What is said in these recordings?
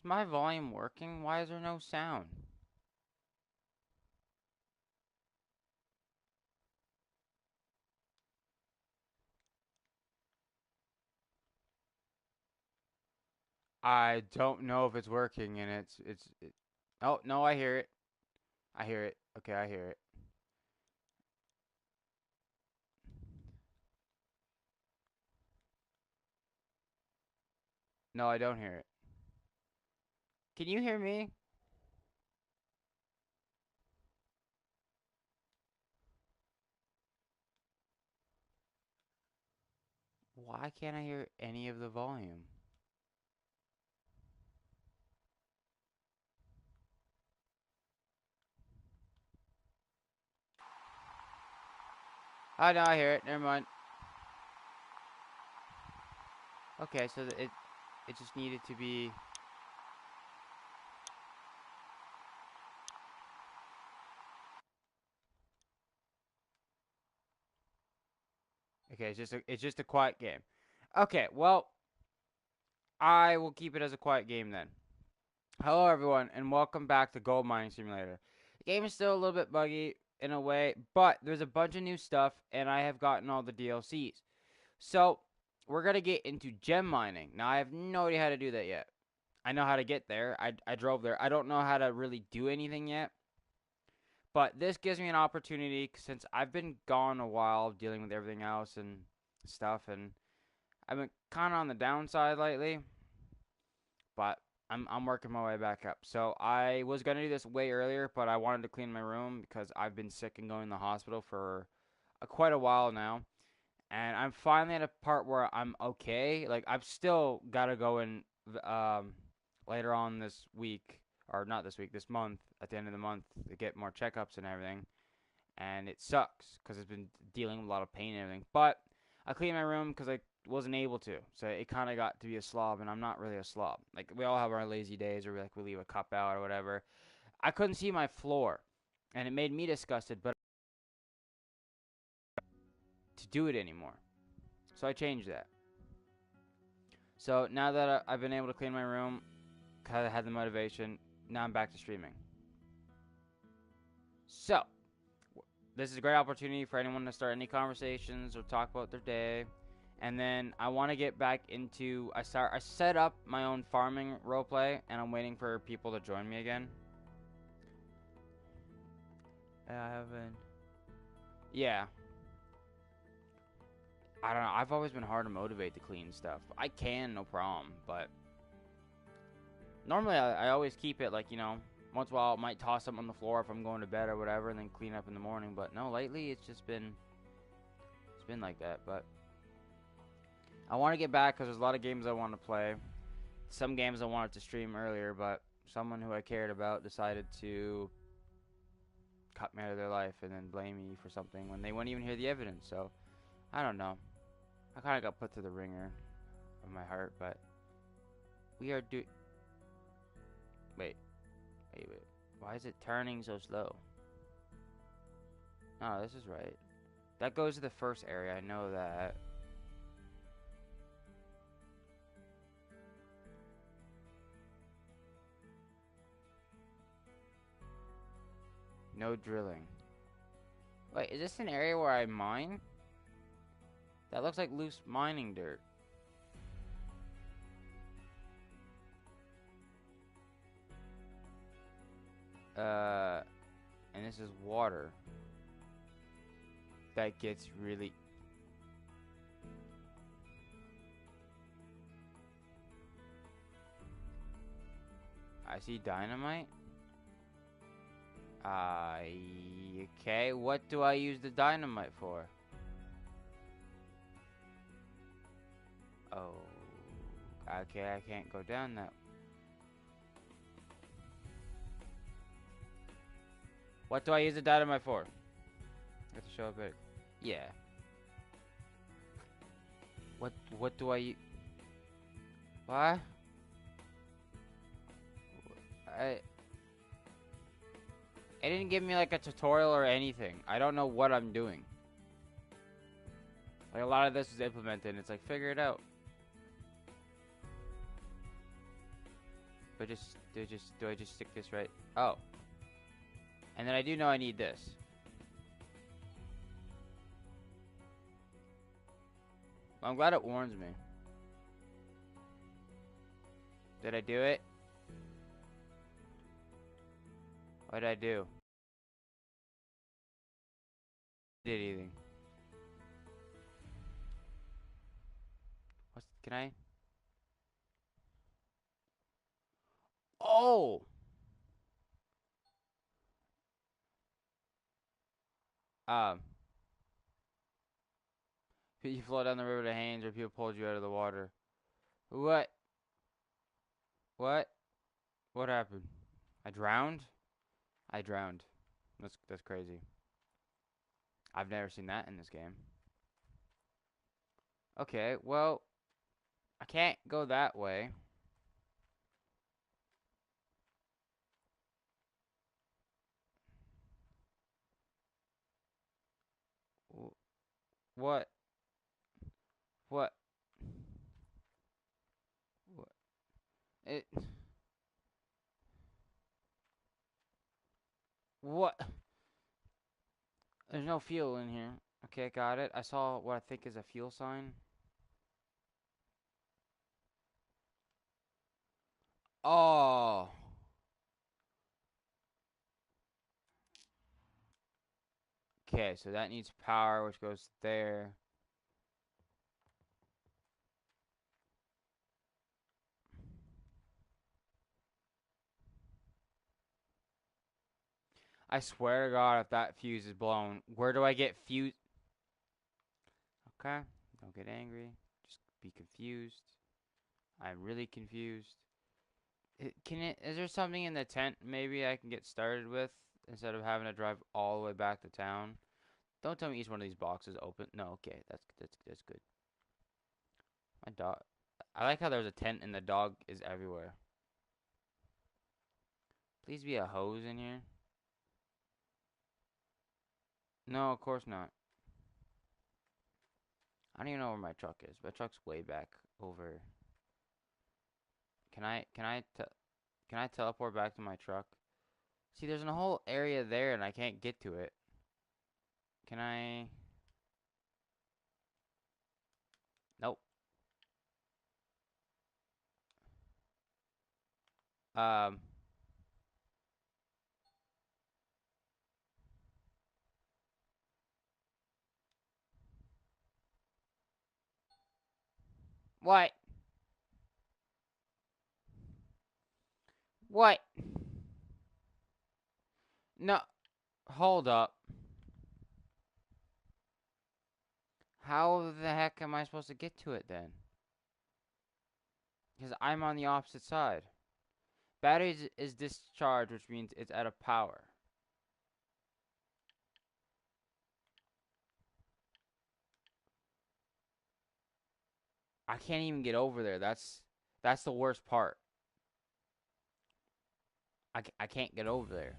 my volume working? Why is there no sound? I don't know if it's working, and oh, no, I hear it. I hear it. Okay, I hear it. No, I don't hear it. Can you hear me? Why can't I hear any of the volume? Oh, no, I hear it. Never mind. Okay, so it just needed to be. Okay, it's just a quiet game. Okay, well, I will keep it as a quiet game then. Hello everyone, and welcome back to Gold Mining Simulator. The game is still a little bit buggy in a way, but there's a bunch of new stuff, and I have gotten all the DLCs. So we're gonna get into gem mining. Now I have no idea how to do that yet. I know how to get there. I drove there. I don't know how to really do anything yet. But this gives me an opportunity since I've been gone a while dealing with everything else and stuff, and I've been kind of on the downside lately. But I'm working my way back up. So I was gonna do this way earlier, but I wanted to clean my room because I've been sick and going to the hospital for quite a while now, and I'm finally at a part where I'm okay. Like I've still gotta go in um later on this week, or not this week, this month at the end of the month to get more checkups and everything, and it sucks because it's been dealing with a lot of pain and everything. But I cleaned my room because I wasn't able to, so it kind of got to be a slob, and I'm not really a slob. Like we all have our lazy days, or we leave a cup out or whatever. I couldn't see my floor, and it made me disgusted, but to do it anymore, so I changed that. So now that I've been able to clean my room, kind of had the motivation. Now I'm back to streaming. So this is a great opportunity for anyone to start any conversations or talk about their day. And then I want to get back into I set up my own farming roleplay, and I'm waiting for people to join me again. I haven't. Yeah, I don't know. I've always been hard to motivate to clean stuff. I can, no problem, but normally I always keep it like once in a while I might toss something on the floor if I'm going to bed or whatever, and then clean up in the morning. But no, lately it's been like that. But I want to get back because there's a lot of games I want to play. Some games I wanted to stream earlier, but someone who I cared about decided to cut me out of their life and then blame me for something when they wouldn't even hear the evidence. So I don't know. I kind of got put through the ringer of my heart, but we are do. Wait, wait. Why is it turning so slow? No, this is right. That goes to the first area. I know that. No drilling. Wait, is this an area where I mine? That looks like loose mining dirt. Uh, and this is water. That gets really. I see dynamite. Okay. What do I use the dynamite for? Oh, okay. I can't go down that. What do I use the dynamite for? I have to show up it. Yeah. What do I? What? I. It didn't give me like a tutorial or anything. I don't know what I'm doing. Like a lot of this is implemented, and it's like figure it out. Do I just stick this right? Oh. And then I do know I need this. I'm glad it warns me. Did I do it? What did I do? Did anything? Can I? Oh! Um. You float down the river to Haines, or people pulled you out of the water. What? What? What happened? I drowned? I drowned. That's crazy. I've never seen that in this game. Okay, well, I can't go that way. What? What? What? It. What? There's no fuel in here. Okay, got it. I saw what I think is a fuel sign. Oh. Okay, so that needs power, which goes there. I swear to God, if that fuse is blown, where do I get fuse? Okay, don't get angry. Just be confused. I'm really confused. Is there something in the tent maybe I can get started with instead of having to drive all the way back to town? Don't tell me each one of these boxes open. No, okay, that's good. My dog. I like how there's a tent and the dog is everywhere. Please be a hose in here. No, of course not. I don't even know where my truck is. My truck's way back over. Can I teleport back to my truck? See, there's a whole area there and I can't get to it. Can I? Nope. Um. What? What? No. Hold up. How the heck am I supposed to get to it then? Because I'm on the opposite side. Battery is discharged, which means it's out of power. I can't even get over there. That's the worst part. I can't get over there.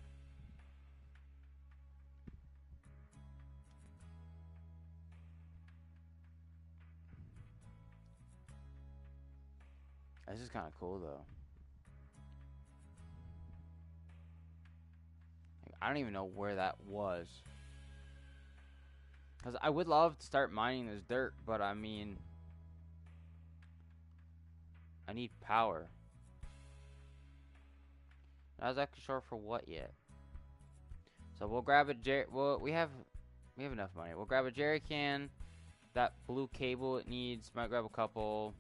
This is kind of cool though. Like, I don't even know where that was. Because I would love to start mining this dirt, but I mean, I need power. I was actually sure for what yet. So we'll grab a well, we have enough money. We'll grab a jerry can. That blue cable it needs. Might grab a couple.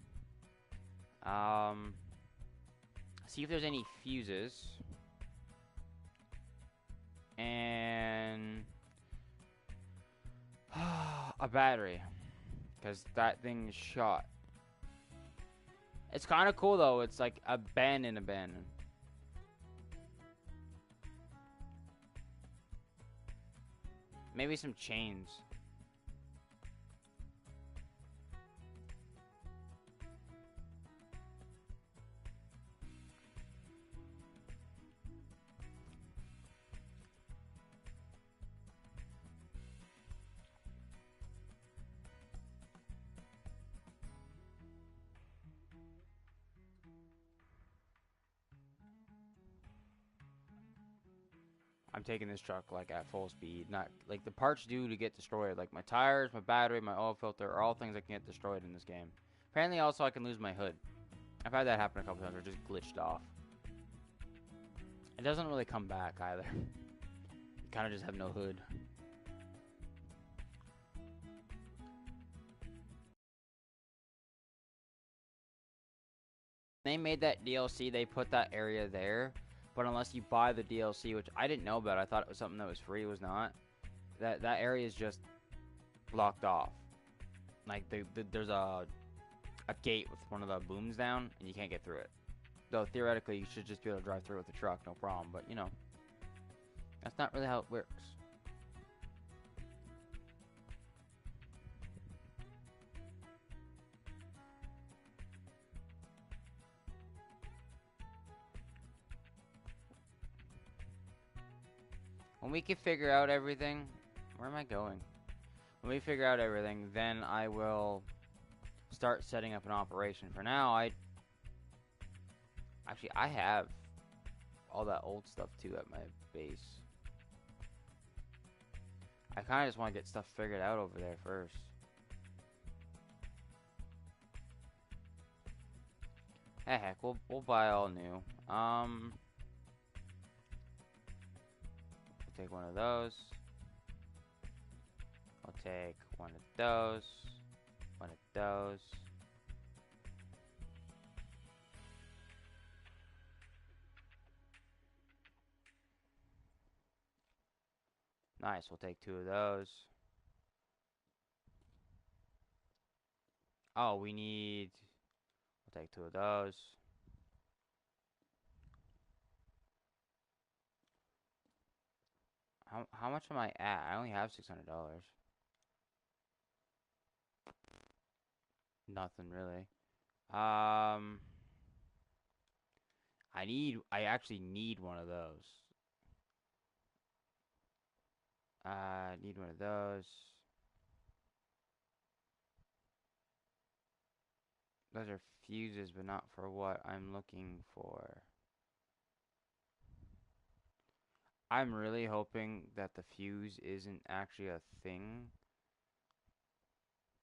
See if there's any fuses. And a battery. Because that thing is shot. It's kind of cool though. It's like abandoned. Maybe some chains. I'm taking this truck like at full speed. Not like the parts due to get destroyed. Like my tires, my battery, my oil filter are all things that can get destroyed in this game. Apparently, also I can lose my hood. I've had that happen a couple times. Or just glitched off. It doesn't really come back either. You kind of just have no hood. They made that DLC, they put that area there, but unless you buy the DLC, which I didn't know about, I thought it was something that was free, it was not. That area is just blocked off. Like there's a gate with one of the booms down, and you can't get through it. Though theoretically, you should just be able to drive through with a truck, no problem. But you know, that's not really how it works. When we can figure out everything, where am I going? When we figure out everything, then I will start setting up an operation. For now, I have all that old stuff too at my base. I kind of just want to get stuff figured out over there first. Heck, we'll buy all new. We'll take one of those. I'll take one of those. One of those. Nice, we'll take two of those. Oh, we'll take two of those. How much am I at? I only have $600. Nothing really. I actually need one of those. I need one of those. Those are fuses, but not for what I'm looking for. I'm really hoping that the fuse isn't actually a thing.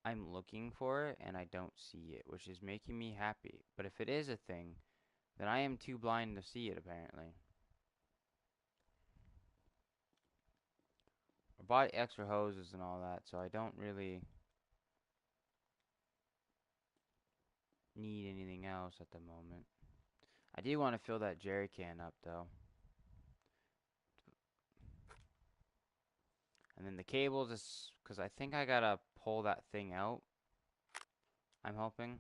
I'm looking for it and I don't see it, which is making me happy. But if it is a thing, then I am too blind to see it, apparently. I bought extra hoses and all that, so I don't really need anything else at the moment. I do want to fill that jerry can up, though. And then the cables is because I think I gotta pull that thing out. I'm hoping.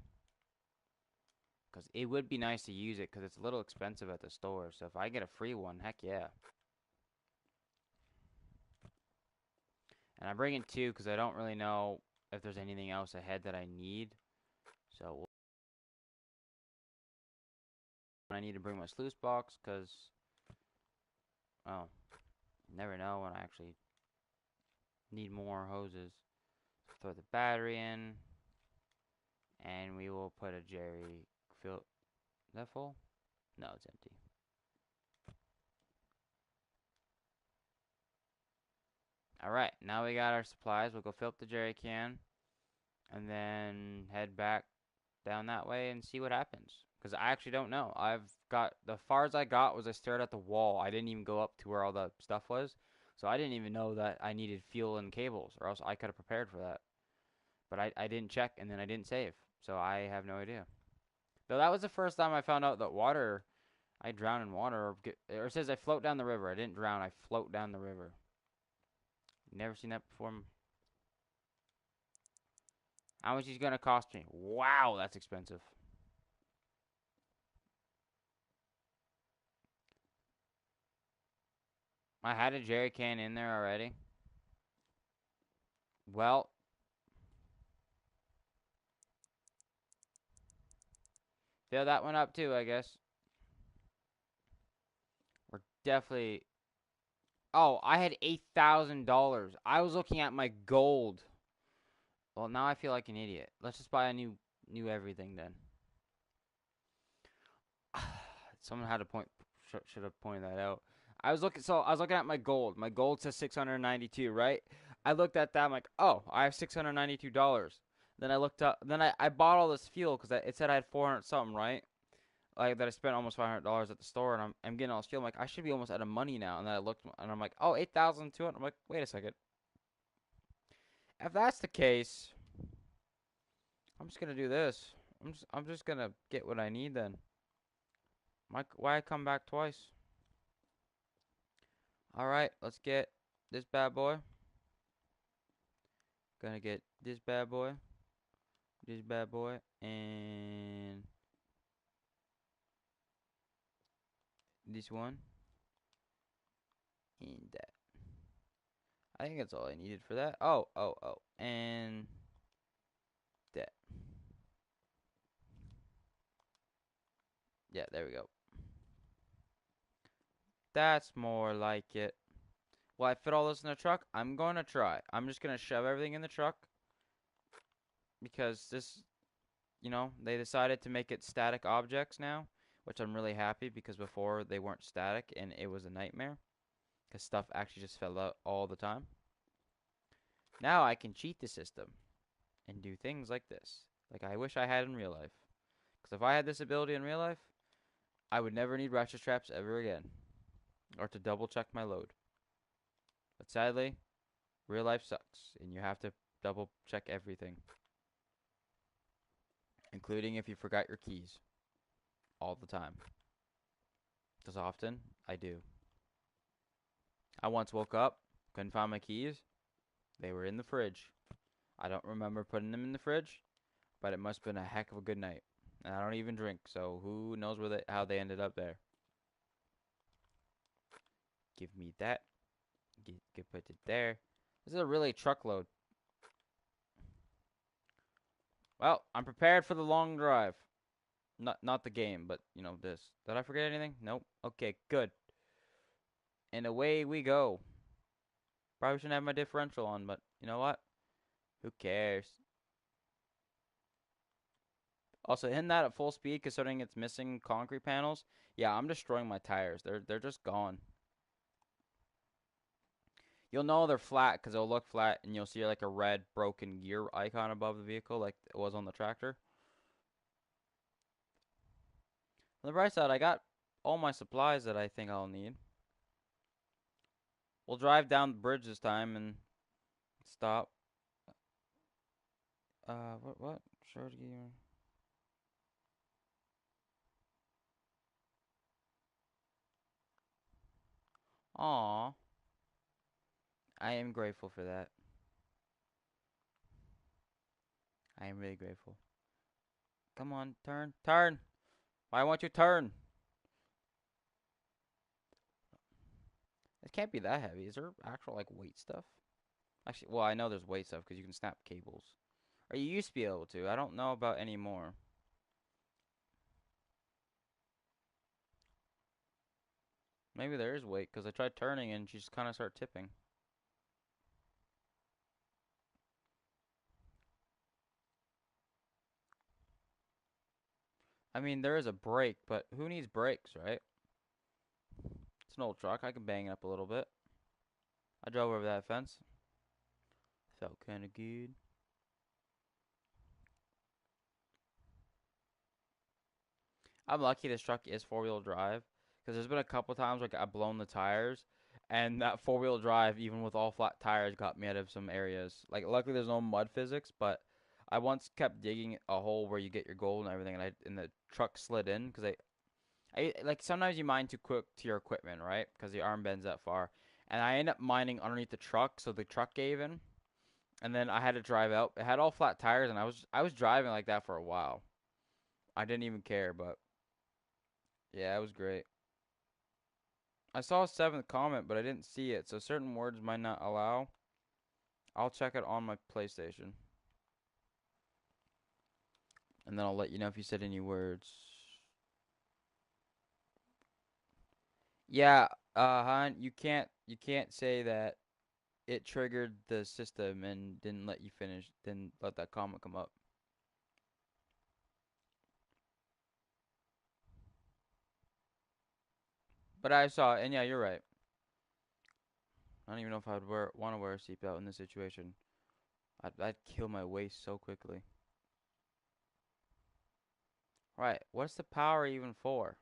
Because it would be nice to use it because it's a little expensive at the store. So if I get a free one, heck yeah. And I'm bringing two because I don't really know if there's anything else ahead that I need. So I need to bring my sluice box because, well, never know when I actually need more hoses. Throw the battery in, and we will put a jerry fill. Is that full? No, it's empty. Alright, now we got our supplies. We'll go fill up the jerry can, and then head back down that way and see what happens. Because I actually don't know. The far as I got was I stared at the wall. I didn't even go up to where all the stuff was. So I didn't even know that I needed fuel and cables, or else I could have prepared for that. But I didn't check, and then I didn't save. So I have no idea. Though that was the first time I found out that water, I drown in water, or it says I float down the river. I didn't drown, I float down the river. Never seen that before. How much is gonna cost me? Wow, that's expensive. I had a jerry can in there already. Well, fill that one up too, I guess. We're definitely. Oh, I had $8,000. I was looking at my gold. Well, now I feel like an idiot. Let's just buy a new everything then. Someone had to should have pointed that out. I was looking at my gold. My gold says 692, right? I looked at that. I'm like, oh, I have $692. Then I looked up. Then I bought all this fuel because it said I had 400 something, right? Like that I spent almost $500 at the store, and I'm getting all this fuel. I'm like, I should be almost out of money now. And then I looked, and I'm like, oh, 8,200. I'm like, wait a second. If that's the case, I'm just gonna do this. I'm just gonna get what I need then. Why come back twice? All right, let's get this bad boy. Gonna get this bad boy, and this one, and that. I think that's all I needed for that. Oh, and that. Yeah, there we go. That's more like it. Will I fit all this in the truck? I'm going to try. I'm just going to shove everything in the truck because this, they decided to make it static objects now, which I'm really happy because before they weren't static and it was a nightmare because stuff actually just fell out all the time. Now I can cheat the system and do things like this, like I wish I had in real life. Because if I had this ability in real life, I would never need ratchet straps ever again, or to double check my load. But sadly, real life sucks, and you have to double check everything, including if you forgot your keys, all the time. Because often, I do. I once woke up, couldn't find my keys. They were in the fridge. I don't remember putting them in the fridge, but it must have been a heck of a good night. And I don't even drink, so who knows how they ended up there. Give me that. Put it there. This is a really truckload. Well, I'm prepared for the long drive. Not the game, but this. Did I forget anything? Nope. Okay, good. And away we go. Probably shouldn't have my differential on, but you know what? Who cares? Also, hitting that at full speed, considering it's missing concrete panels. Yeah, I'm destroying my tires. They're just gone. You'll know they're flat because they'll look flat, and you'll see like a red broken gear icon above the vehicle, like it was on the tractor. On the bright side, I got all my supplies that I think I'll need. We'll drive down the bridge this time and stop. What? Short gear. Aw. I am grateful for that. I am really grateful. Come on, turn. Turn! Why won't you turn? It can't be that heavy. Is there actual, like, weight stuff? Actually, well, I know there's weight stuff because you can snap cables. Or you used to be able to. I don't know about anymore. Maybe there is weight because I tried turning and she just kind of started tipping. I mean, there is a brake, but who needs brakes, right? It's an old truck. I can bang it up a little bit. I drove over that fence. Felt kind of good. I'm lucky this truck is four-wheel drive because there's been a couple times like I've blown the tires, and that four-wheel drive, even with all flat tires, got me out of some areas. Like luckily there's no mud physics, but I once kept digging a hole where you get your gold and everything, and the truck slid in because I like sometimes you mine too quick to your equipment, right? Because the arm bends that far, and I ended up mining underneath the truck, so the truck gave in, and then I had to drive out. It had all flat tires, and I was driving like that for a while. I didn't even care, but yeah, it was great. I saw a seventh comment, but I didn't see it, so certain words might not allow. I'll check it on my PlayStation, and then I'll let you know if you said any words. Yeah, Han, you can't say that it triggered the system and didn't let you finish, didn't let that comment come up. But I saw it, and yeah, you're right. I don't even know if I'd want to wear a seatbelt in this situation. I'd kill my waist so quickly. Right, what's the power even for?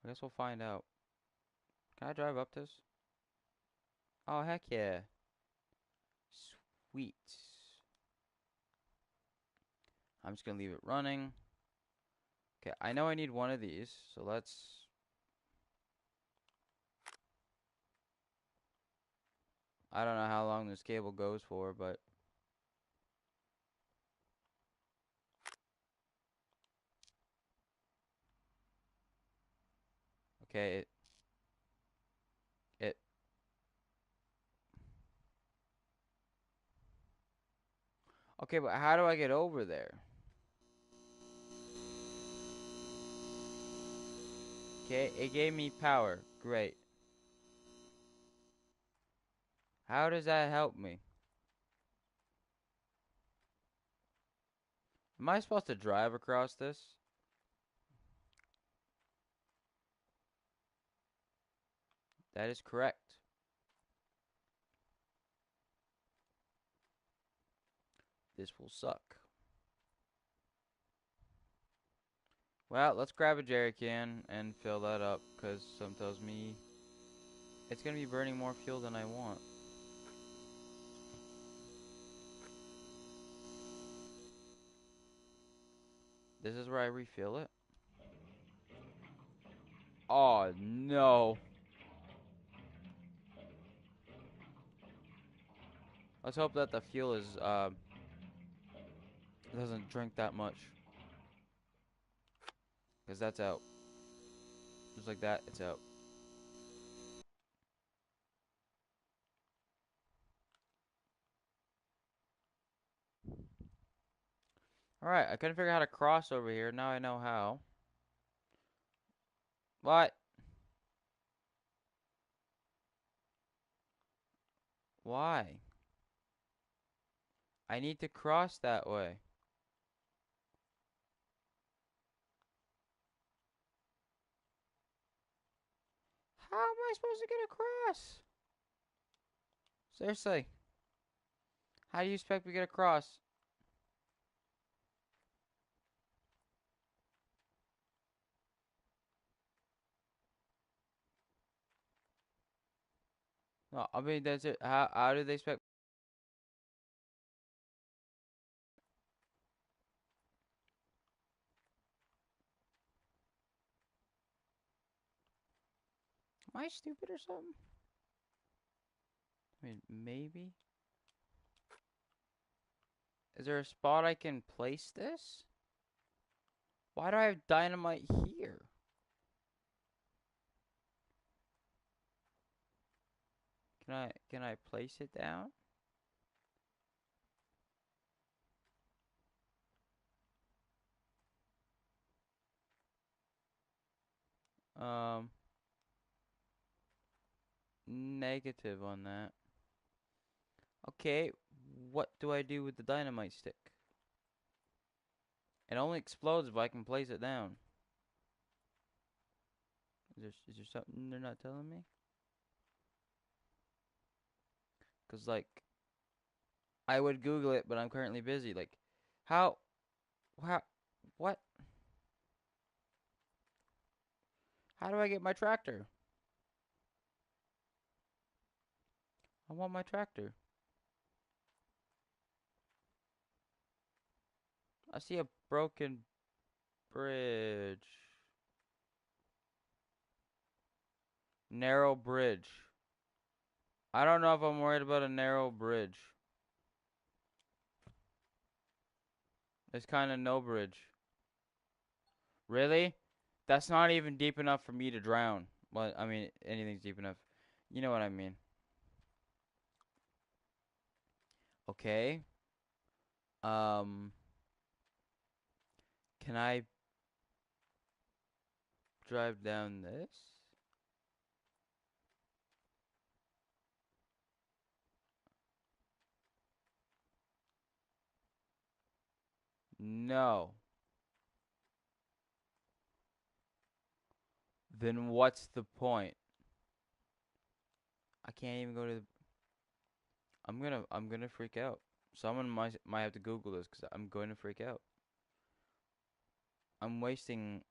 I guess we'll find out. Can I drive up this? Oh, heck yeah. Sweet. I'm just gonna leave it running. Okay, I know I need one of these, so let's... I don't know how long this cable goes for, but... Okay, it... Okay, but how do I get over there? Okay, it gave me power. Great. How does that help me? Am I supposed to drive across this? That is correct. This will suck. Well, let's grab a jerry can and fill that up, because something tells me it's going to be burning more fuel than I want. This is where I refill it? Oh, no. Let's hope that the fuel is, doesn't drink that much. Because that's out. Just like that, it's out. Alright, I couldn't figure out how to cross over here. Now I know how. What? Why? I need to cross that way. How am I supposed to get across? Seriously. How do you expect me to get across? No, I mean, that's it. How do they expect? Am I stupid or something? I mean, maybe. Is there a spot I can place this? Why do I have dynamite here? Can I place it down? Um, Negative on that. Okay, what do I do with the dynamite stick? It only explodes if I can place it down. Is there something they're not telling me? Cause like, I would Google it, but I'm currently busy. Like, how, how, what? How do I get my tractor? I want my tractor. I see a broken bridge. Narrow bridge. I don't know if I'm worried about a narrow bridge. There's kind of no bridge. Really? That's not even deep enough for me to drown. Well, I mean, anything's deep enough. You know what I mean. Okay. Um, can I drive down this? No. Then what's the point? I can't even go to the... I'm gonna freak out. Someone might have to Google this because I'm going to freak out. I'm wasting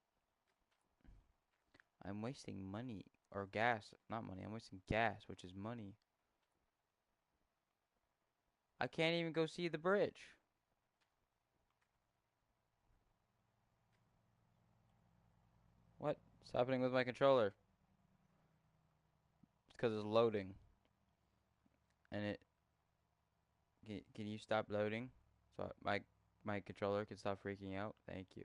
money or gas, not money. I'm wasting gas, which is money. I can't even go see the bridge. What's happening with my controller? It's because it's loading. And it can you stop loading so my controller can stop freaking out? Thank you.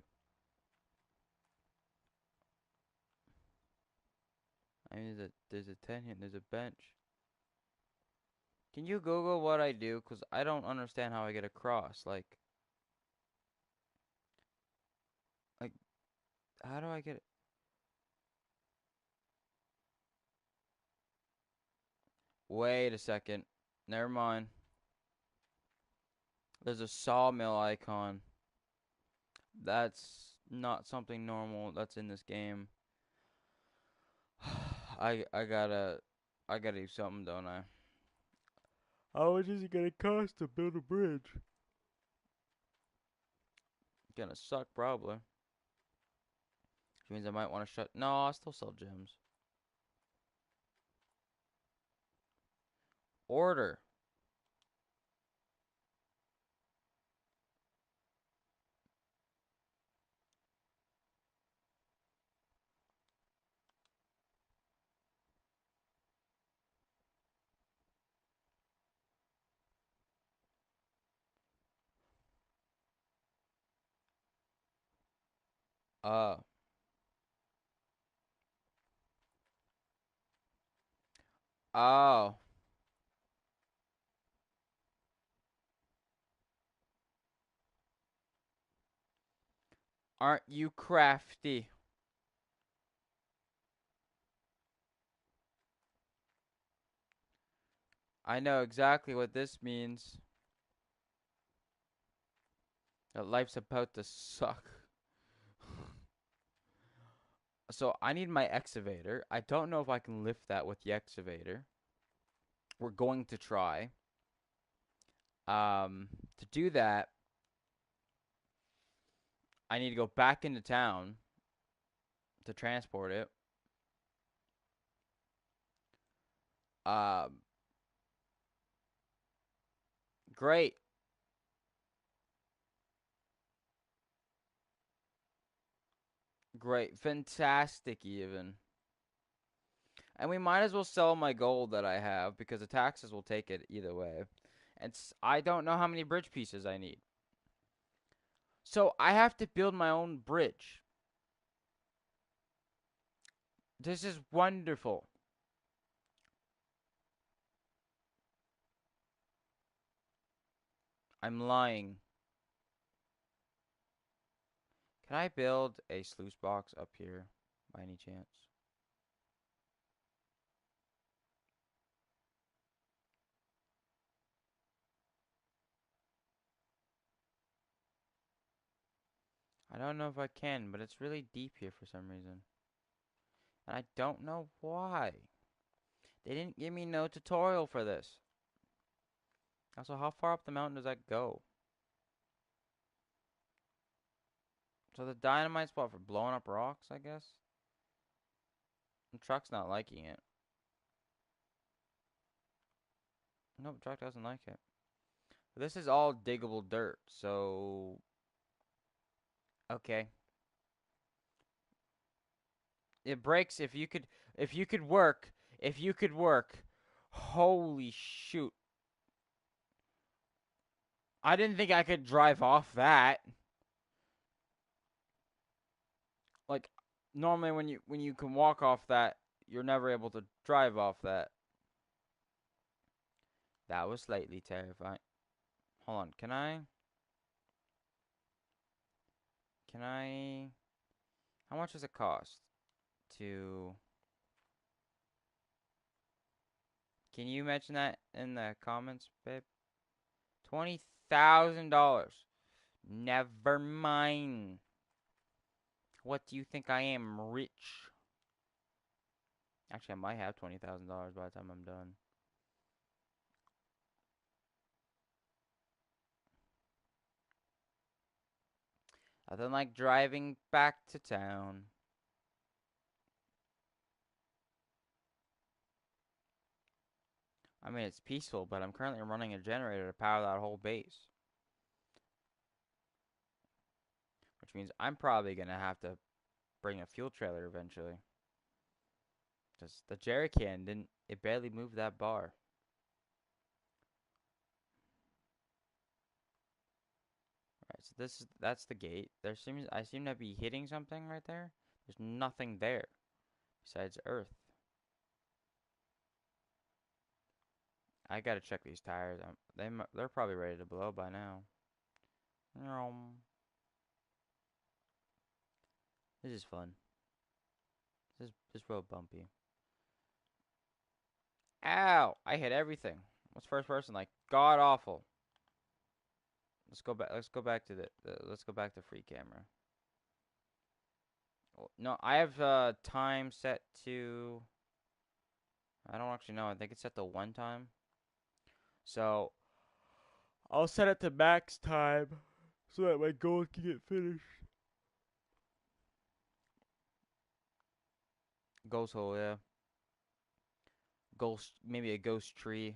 I mean, there's a tent here. There's a bench. Can you Google what I do? Cause I don't understand how I get across. Like how do I get it? Wait a second. Never mind. There's a sawmill icon. That's not something normal that's in this game. I gotta do something, don't I? How much is it gonna cost to build a bridge? Gonna suck probably. Which means I might want to shut. No, I'll still sell gems. Order. Uh. Oh. Aren't you crafty? I know exactly what this means. That life's about to suck. So I need my excavator. I don't know if I can lift that with the excavator. We're going to try. To do that, I need to go back into town to transport it. Um, great. Great. Fantastic, even. And we might as well sell my gold that I have because the taxes will take it either way. And I don't know how many bridge pieces I need. So I have to build my own bridge. This is wonderful. I'm lying. Can I build a sluice box up here by any chance? I don't know if I can, but it's really deep here for some reason. And I don't know why. They didn't give me no tutorial for this. Also, how far up the mountain does that go? So the dynamite spot for blowing up rocks, I guess? The truck's not liking it. Nope, truck doesn't like it. This is all diggable dirt, so... Okay. It breaks if you could... If you could work... If you could work... Holy shoot. I didn't think I could drive off that. Like, normally when you can walk off that, you're never able to drive off that. That was slightly terrifying. Hold on, can I... Can I... How much does it cost to... Can you mention that in the comments, babe? $20,000. Never mind. What do you think I am, rich? Actually, I might have $20,000 by the time I'm done. Nothing like driving back to town. I mean, it's peaceful, but I'm currently running a generator to power that whole base. Which means I'm probably going to have to bring a fuel trailer eventually. Because the jerry can didn't, it barely moved that bar. Alright, so that's the gate. I seem to be hitting something right there. There's nothing there besides Earth. I gotta check these tires. They're probably ready to blow by now. This is fun. This road bumpy. Ow! I hit everything. What's first person like? God awful. Let's go back. Let's go back to let's go back to free camera. Oh, no, I have time set to. I don't actually know. I think it's set to 1 time. So I'll set it to max time so that my goal can get finished. Ghost hole, yeah. Ghost, maybe a ghost tree.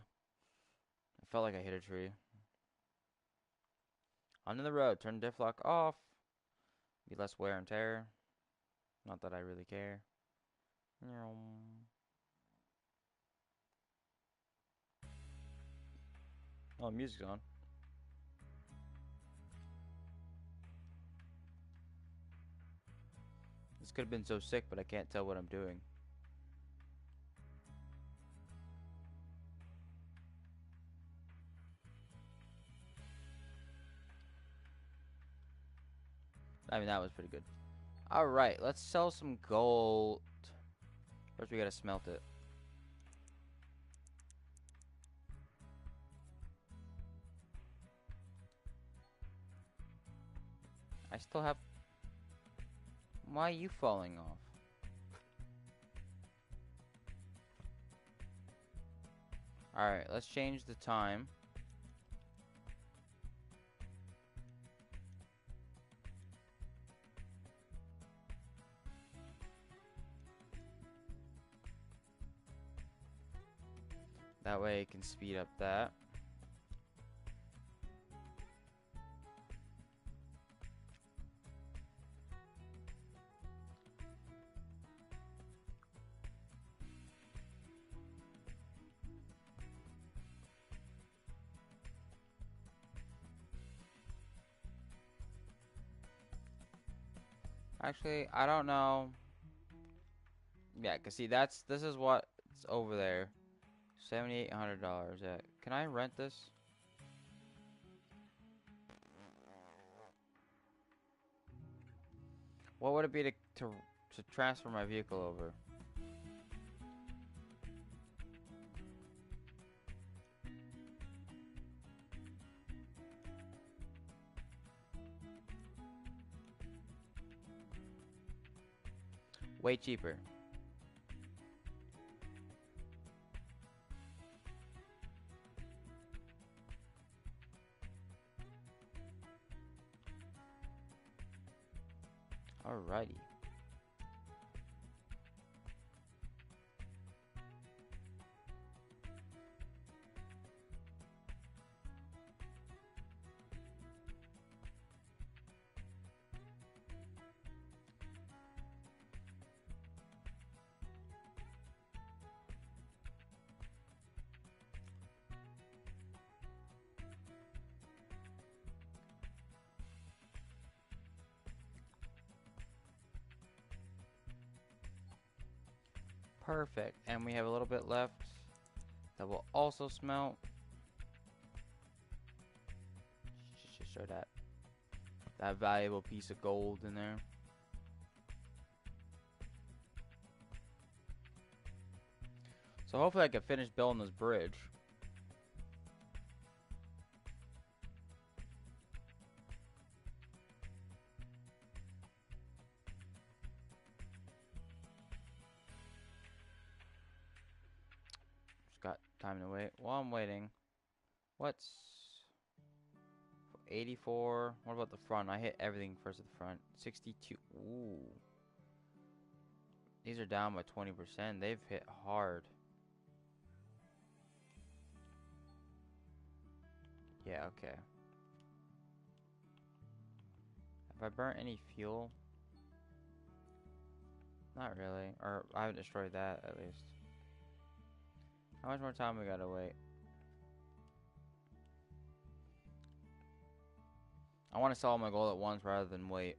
I felt like I hit a tree. Onto the road. Turn diff lock off. Be less wear and tear. Not that I really care. Oh, music's on. This could have been so sick, but I can't tell what I'm doing. I mean, that was pretty good. Alright, let's sell some gold. First, we gotta smelt it. I still have... Why are you falling off? Alright, let's change the time. That way it can speed up that. Actually, I don't know. Yeah, cause see, this is what's over there. $7,800. Yeah. Can I rent this? What would it be to transfer my vehicle over? Way cheaper. Alrighty. Perfect. And we have a little bit left that will also smelt. Just show that valuable piece of gold in there. So hopefully I can finish building this bridge. Time to wait. While I'm waiting, what's 84? What about the front? I hit everything first at the front. 62. Ooh. These are down by 20%. They've hit hard. Yeah, okay. Have I burnt any fuel? Not really. Or I haven't destroyed that, at least. How much more time we gotta wait? I want to solve my goal at once rather than wait.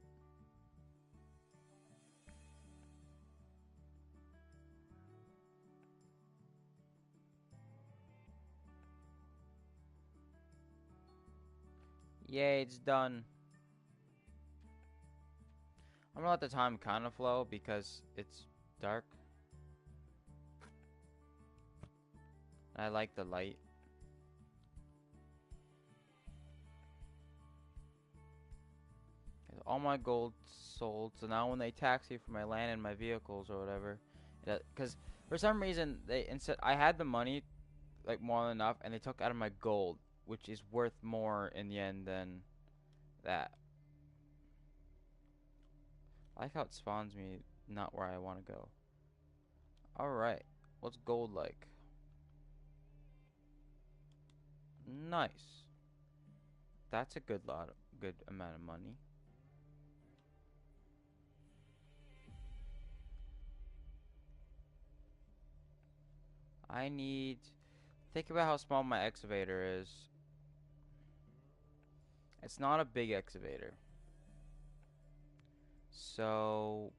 Yay, it's done. I'm gonna let the time kind of flow because it's dark. I like the light. All my gold sold, so now when they tax me for my land and my vehicles or whatever, because for some reason they instead I had the money, like more than enough, and they took out of my gold, which is worth more in the end than that. I like how it spawns me not where I want to go. All right, what's gold like? Nice. That's a good amount of money. I need. Think about how small my excavator is. It's not a big excavator. So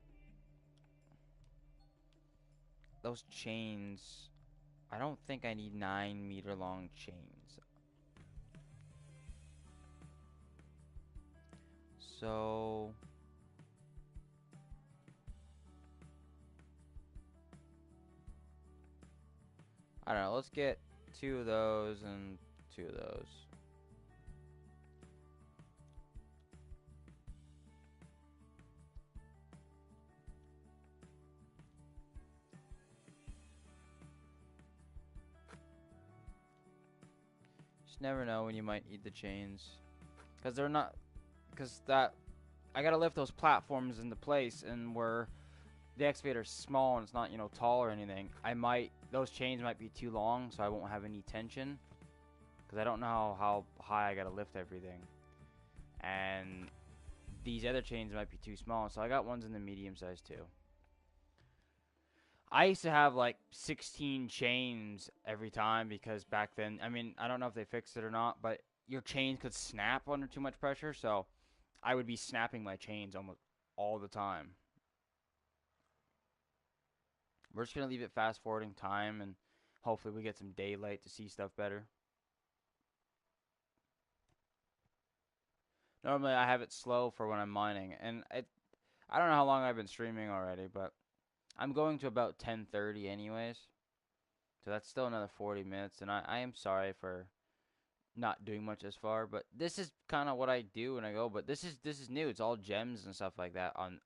those chains, I don't think I need 9-meter long chains. So I don't know. Let's get 2 of those and 2 of those. Just never know when you might need the chains, because they're not. Because that I gotta lift those platforms into place, and where the excavator's small and it's not, tall or anything, those chains might be too long, so I won't have any tension. Because I don't know how high I gotta lift everything. And these other chains might be too small, so I got ones in the medium size too. I used to have like 16 chains every time because back then, I mean, I don't know if they fixed it or not, but your chains could snap under too much pressure, so I would be snapping my chains almost all the time. We're just gonna leave it fast forwarding time, and hopefully we get some daylight to see stuff better. Normally I have it slow for when I'm mining, and I don't know how long I've been streaming already, but I'm going to about 10:30 anyways. So that's still another 40 minutes, and I am sorry for not doing much as far, but this is kind of what I do when I go. But this is new. It's all gems and stuff like that on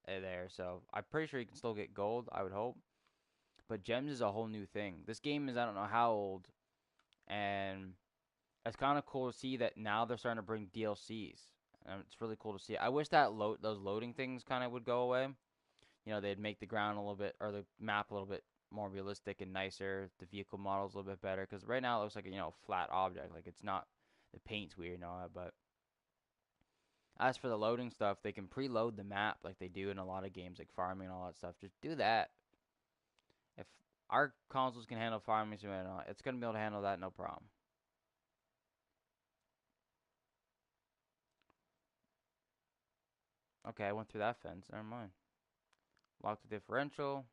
there. So I'm pretty sure you can still get gold. I would hope, but gems is a whole new thing. This game is I don't know how old, and it's kind of cool to see that now they're starting to bring DLCs. And it's really cool to see. I wish that those loading things kind of would go away. They'd make the ground a little bit, or the map a little bit more realistic and nicer. The vehicle models a little bit better, because right now it looks like a flat object. Like it's not, the paint's weird and all that. But as for the loading stuff, they can preload the map like they do in a lot of games, like farming and all that stuff. Just do that. If our consoles can handle farming simulator, it's gonna be able to handle that no problem. Okay, I went through that fence. Never mind. Lock the differential.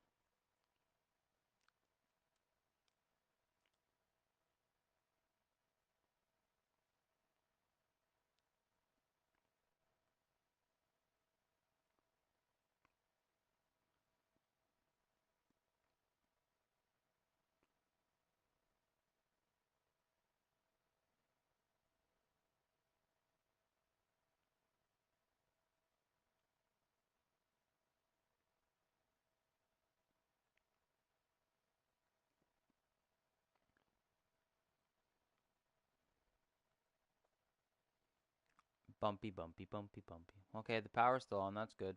Bumpy, bumpy, bumpy, bumpy. Okay, the power's still on. That's good.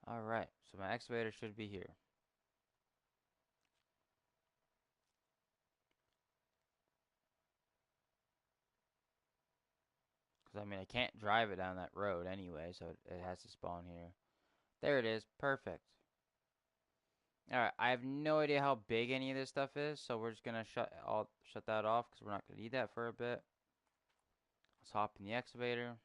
Alright, so my excavator should be here. Because, I mean, I can't drive it down that road anyway, so it has to spawn here. There it is. Perfect. Alright, I have no idea how big any of this stuff is, so we're just going to shut that off because we're not going to need that for a bit. Let's hop in the excavator.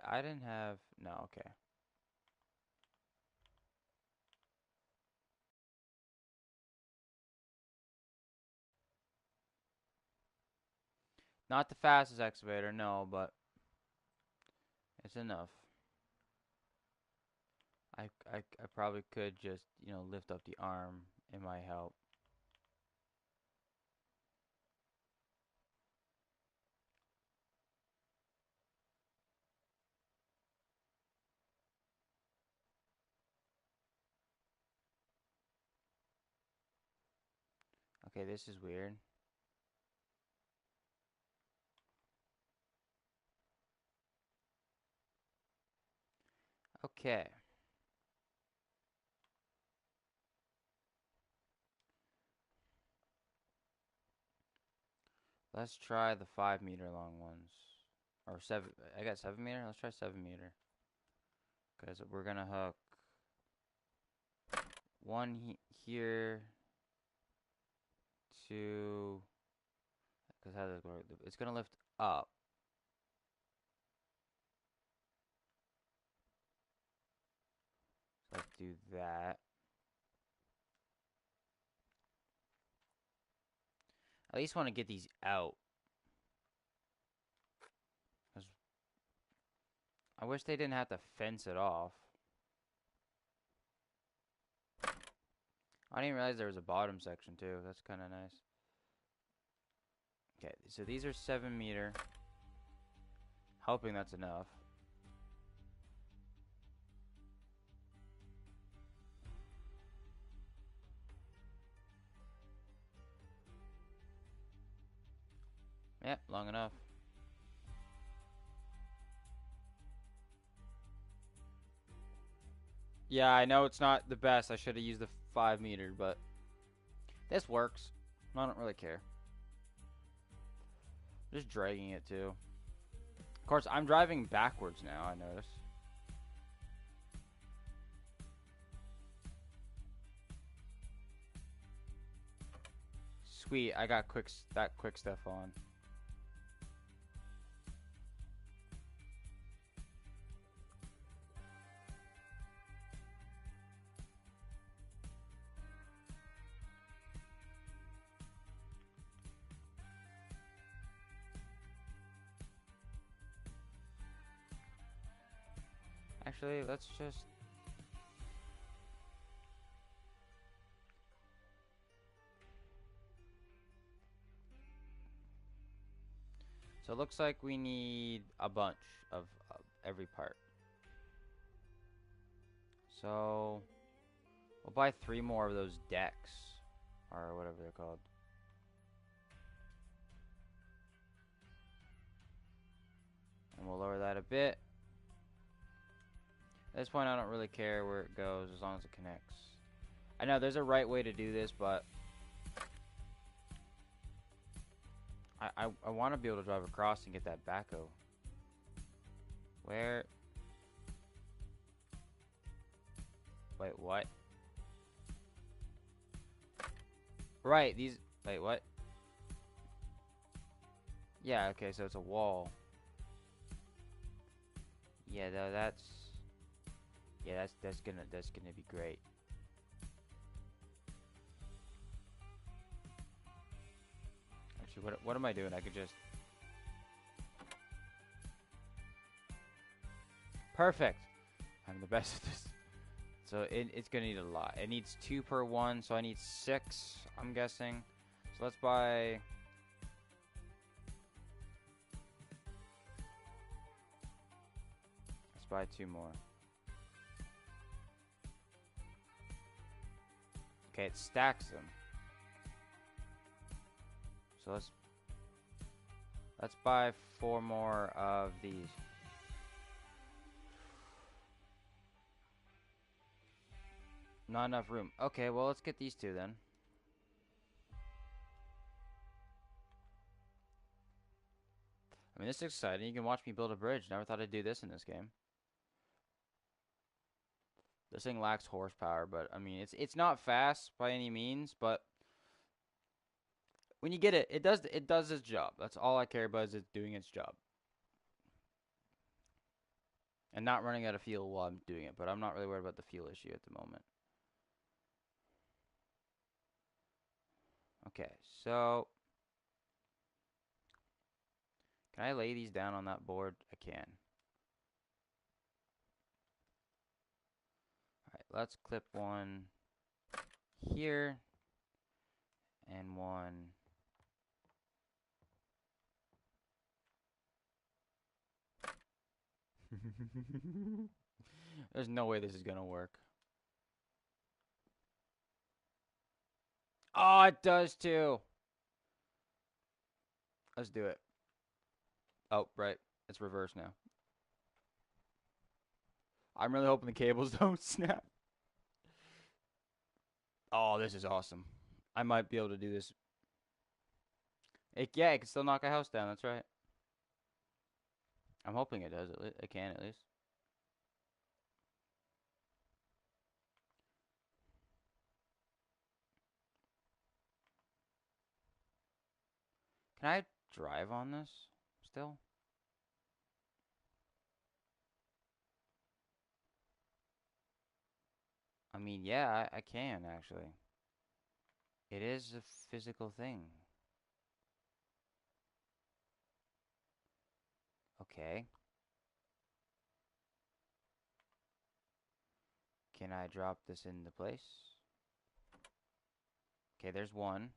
I didn't have... No, okay. Not the fastest excavator, no, but it's enough. I probably could just, you know, lift up the arm. It might help. Okay, this is weird. Okay. Let's try the 5 meter long ones. Or 7, I got 7 meter? Let's try 7 meter. Because we're going to hook one here to... Because how does it work? It's going to lift up. So let's do that. I at least want to get these out. I wish they didn't have to fence it off. I didn't realize there was a bottom section too. That's kind of nice. Okay, so these are 7 meter. Hoping that's enough. Yep, long enough. Yeah, I know it's not the best. I should have used the 5 meter, but this works. I don't really care. Just dragging it too. Of course, I'm driving backwards now, I notice. Sweet, I got that quick stuff on. Actually, let's just... So it looks like we need a bunch of every part. So we'll buy 3 more of those decks, or whatever they're called. And we'll lower that a bit. At this point, I don't really care where it goes as long as it connects. I know there's a right way to do this, but I want to be able to drive across and get that backhoe. Where? Wait, what? Right, these... Wait, what? Yeah, okay, so it's a wall. Yeah, that's... Yeah, that's gonna be great. Actually, what am I doing? I could just... Perfect! I'm the best at this. So it's gonna need a lot. It needs 2 per 1, so I need 6, I'm guessing. So let's buy... Let's buy 2 more. Okay, it stacks them. So let's buy 4 more of these. Not enough room. Okay, well, let's get these 2 then. I mean, this is exciting. You can watch me build a bridge. Never thought I'd do this in this game. This thing lacks horsepower, but I mean, it's not fast by any means, but when you get it, it does its job. That's all I care about, is it doing its job. And not running out of fuel while I'm doing it, but I'm not really worried about the fuel issue at the moment. Okay, so can I lay these down on that board? I can. Alright, let's clip one here and one. There's no way this is gonna work. Oh, it does too. Let's do it. Oh, right. It's reverse now. I'm really hoping the cables don't snap. Oh, this is awesome. I might be able to do this. Yeah, it can still knock a house down. That's right. I'm hoping it does. It can at least. Can I drive on this still? I mean, yeah, I can actually. It is a physical thing. Okay. Can I drop this into place? Okay, there's one.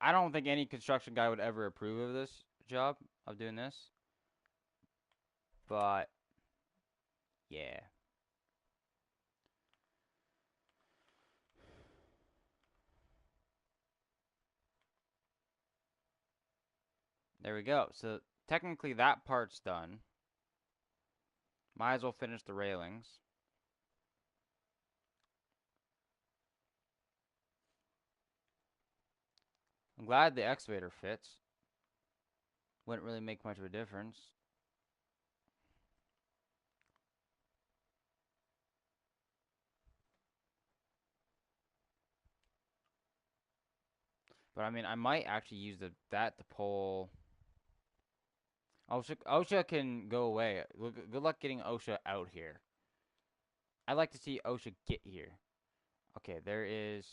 I don't think any construction guy would ever approve of this job, of doing this. But, yeah. There we go. So, technically that part's done. Might as well finish the railings. I'm glad the excavator fits. Wouldn't really make much of a difference. But I mean, I might actually use that to pull. OSHA can go away. Good luck getting OSHA out here. I'd like to see OSHA get here. Okay, there is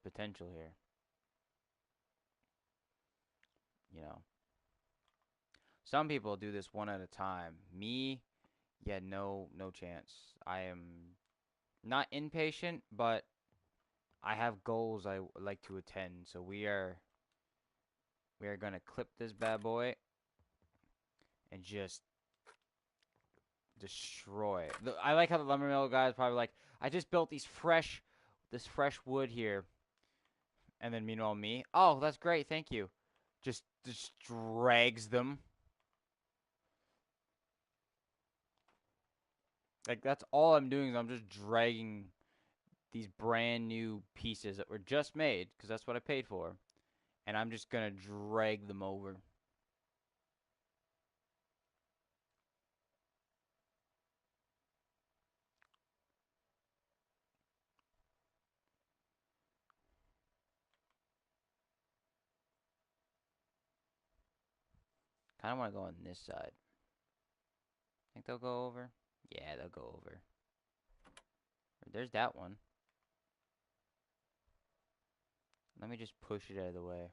potential here. You know, some people do this one at a time. Me, yeah, no chance. I am not impatient, but I have goals I would like to attend. So we are gonna clip this bad boy and just destroy it. I like how the lumber mill guy is probably like, I just built this fresh wood here, and then meanwhile me, oh, that's great, thank you. Just drags them. Like, that's all I'm doing is I'm just dragging these brand new pieces that were just made, because that's what I paid for, and I'm just gonna drag them over. Kind of want to go on this side. Think they'll go over? Yeah, they'll go over. There's that one. Let me just push it out of the way.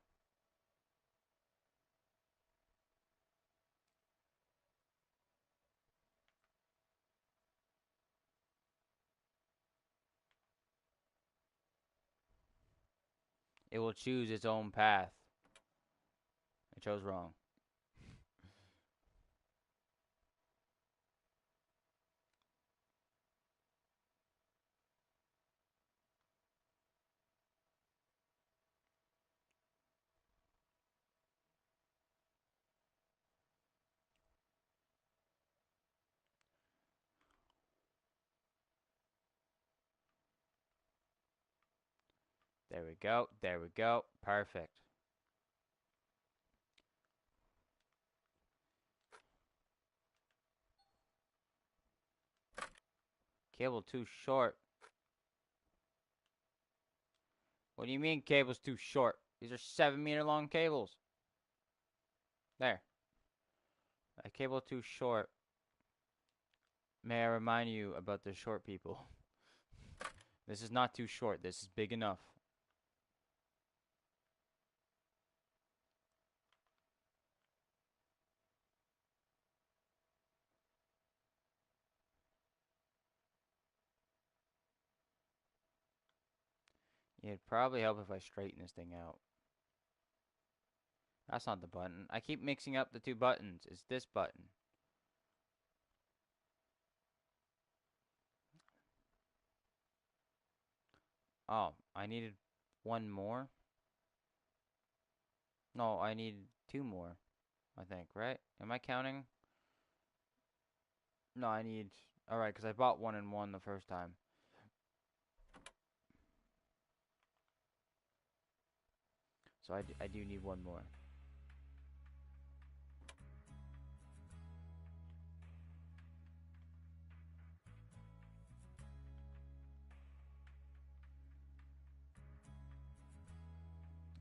will choose its own path. I chose wrong. There we go. There we go. Perfect. Cable too short. What do you mean cable's too short? These are 7-meter long cables. There. That cable too short. May I remind you about the short people? This is not too short. This is big enough. Yeah, it'd probably help if I straighten this thing out. That's not the button. I keep mixing up the two buttons. It's this button. Oh, I needed one more? No, I need two more, I think, right? Am I counting? No, I need... Alright, because I bought 1 and 1 the first time. So I do need one more.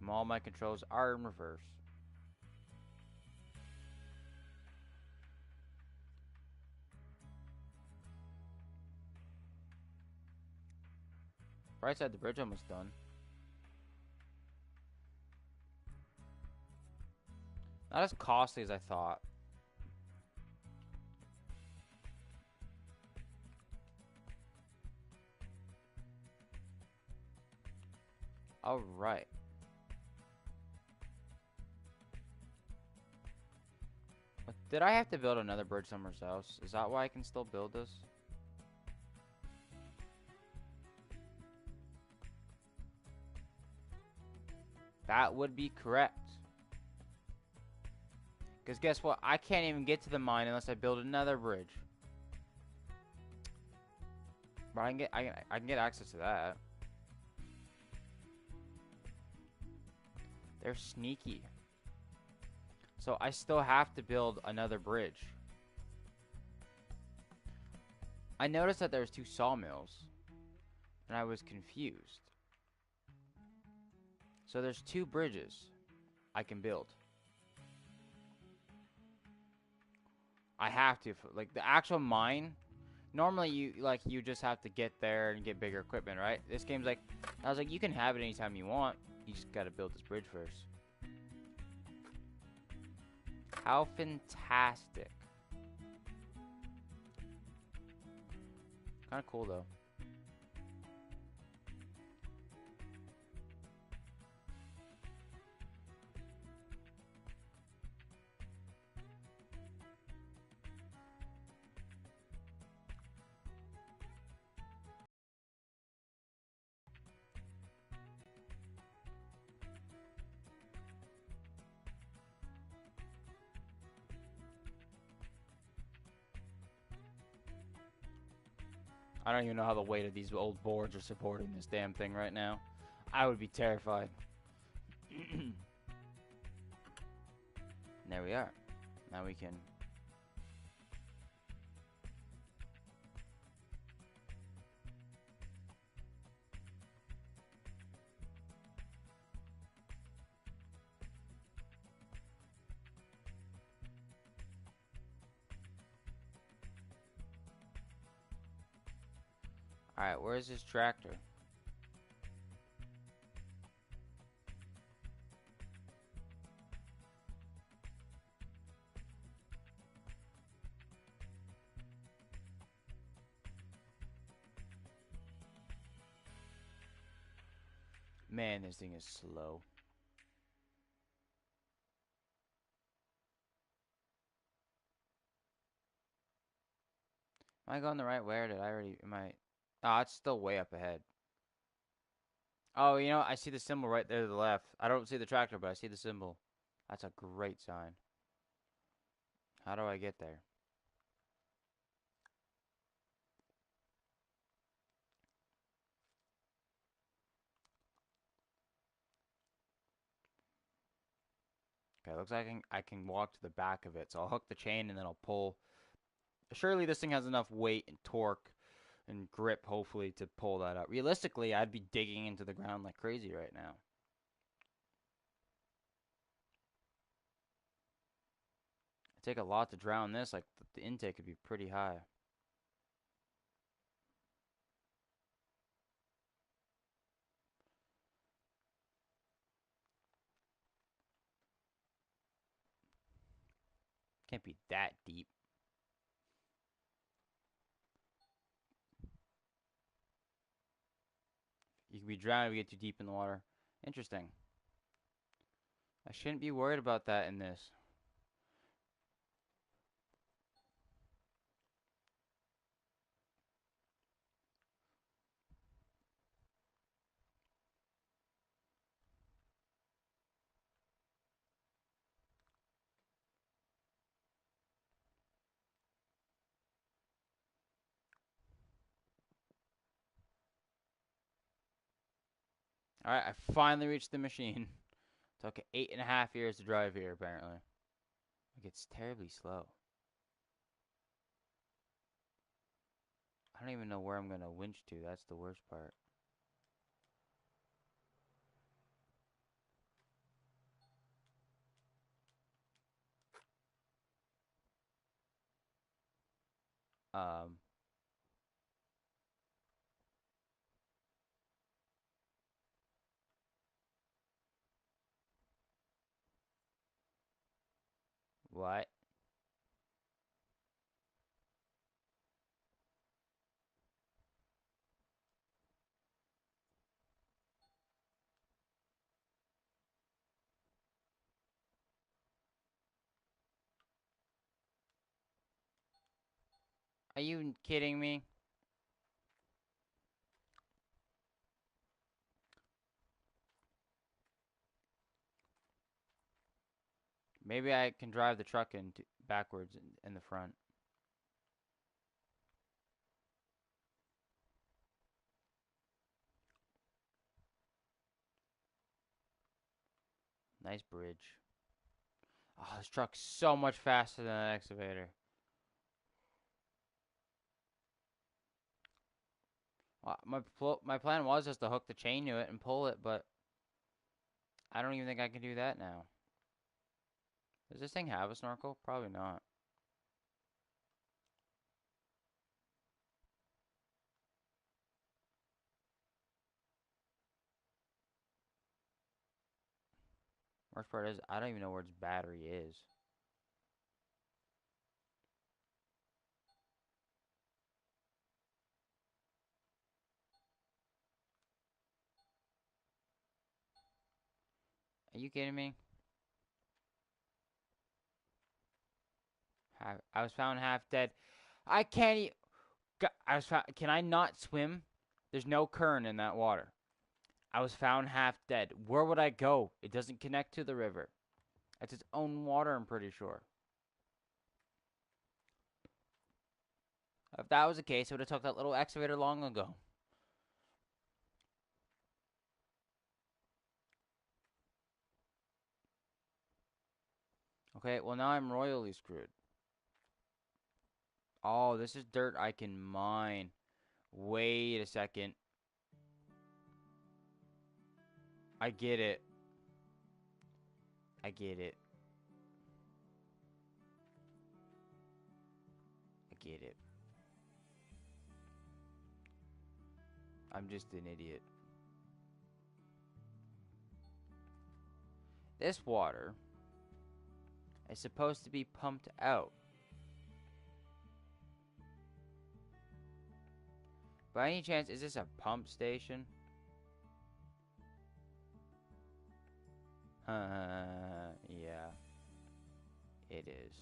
All my controls are in reverse. Right side, the bridge almost done. Not as costly as I thought. Alright. Did I have to build another bridge somewhere else? Is that why I can still build this? That would be correct. Because guess what? I can't even get to the mine unless I build another bridge. But I can get access to that. They're sneaky. So I still have to build another bridge. I noticed that there's 2 sawmills. And I was confused. So there's 2 bridges I can build. I have to, like the actual mine. Normally you just have to get there and get bigger equipment, right? This game's like, I was like, you can have it anytime you want. You just gotta build this bridge first. How fantastic. Kinda cool though. I don't even know how the weight of these old boards are supporting this damn thing right now. I would be terrified. There we are. Now we can... Alright, where's this tractor? Man, this thing is slow. Am I going the right way or did I already... Am I... Oh, it's still way up ahead. Oh, you know, I see the symbol right there to the left. I don't see the tractor, but I see the symbol. That's a great sign. How do I get there? Okay, looks like I can walk to the back of it. So I'll hook the chain and then I'll pull. Surely this thing has enough weight and torque and grip, hopefully, to pull that up. Realistically, I'd be digging into the ground like crazy right now. It'd take a lot to drown this. Like, the intake could be pretty high. Can't be that deep. You could be drowned if you get too deep in the water. Interesting. I shouldn't be worried about that in this. Alright, I finally reached the machine. Took 8.5 years to drive here, apparently. Like, it's terribly slow. I don't even know where I'm going to winch to. That's the worst part. Um, what? Are you kidding me? Maybe I can drive the truck backwards in the front. Nice bridge. Oh, this truck's so much faster than an excavator. My plan was just to hook the chain to it and pull it, but I don't even think I can do that now. Does this thing have a snorkel? Probably not. Worst part is, I don't even know where its battery is. Are you kidding me? I was found half dead. I can't I was found. Can I not swim? There's no current in that water. I was found half dead. Where would I go? It doesn't connect to the river. It's its own water, I'm pretty sure. If that was the case, I would have took that little excavator long ago. Okay, well now I'm royally screwed. Oh, this is dirt I can mine. Wait a second. I get it. I get it. I get it. I'm just an idiot. This water is supposed to be pumped out. By any chance, is this a pump station? Yeah, it is.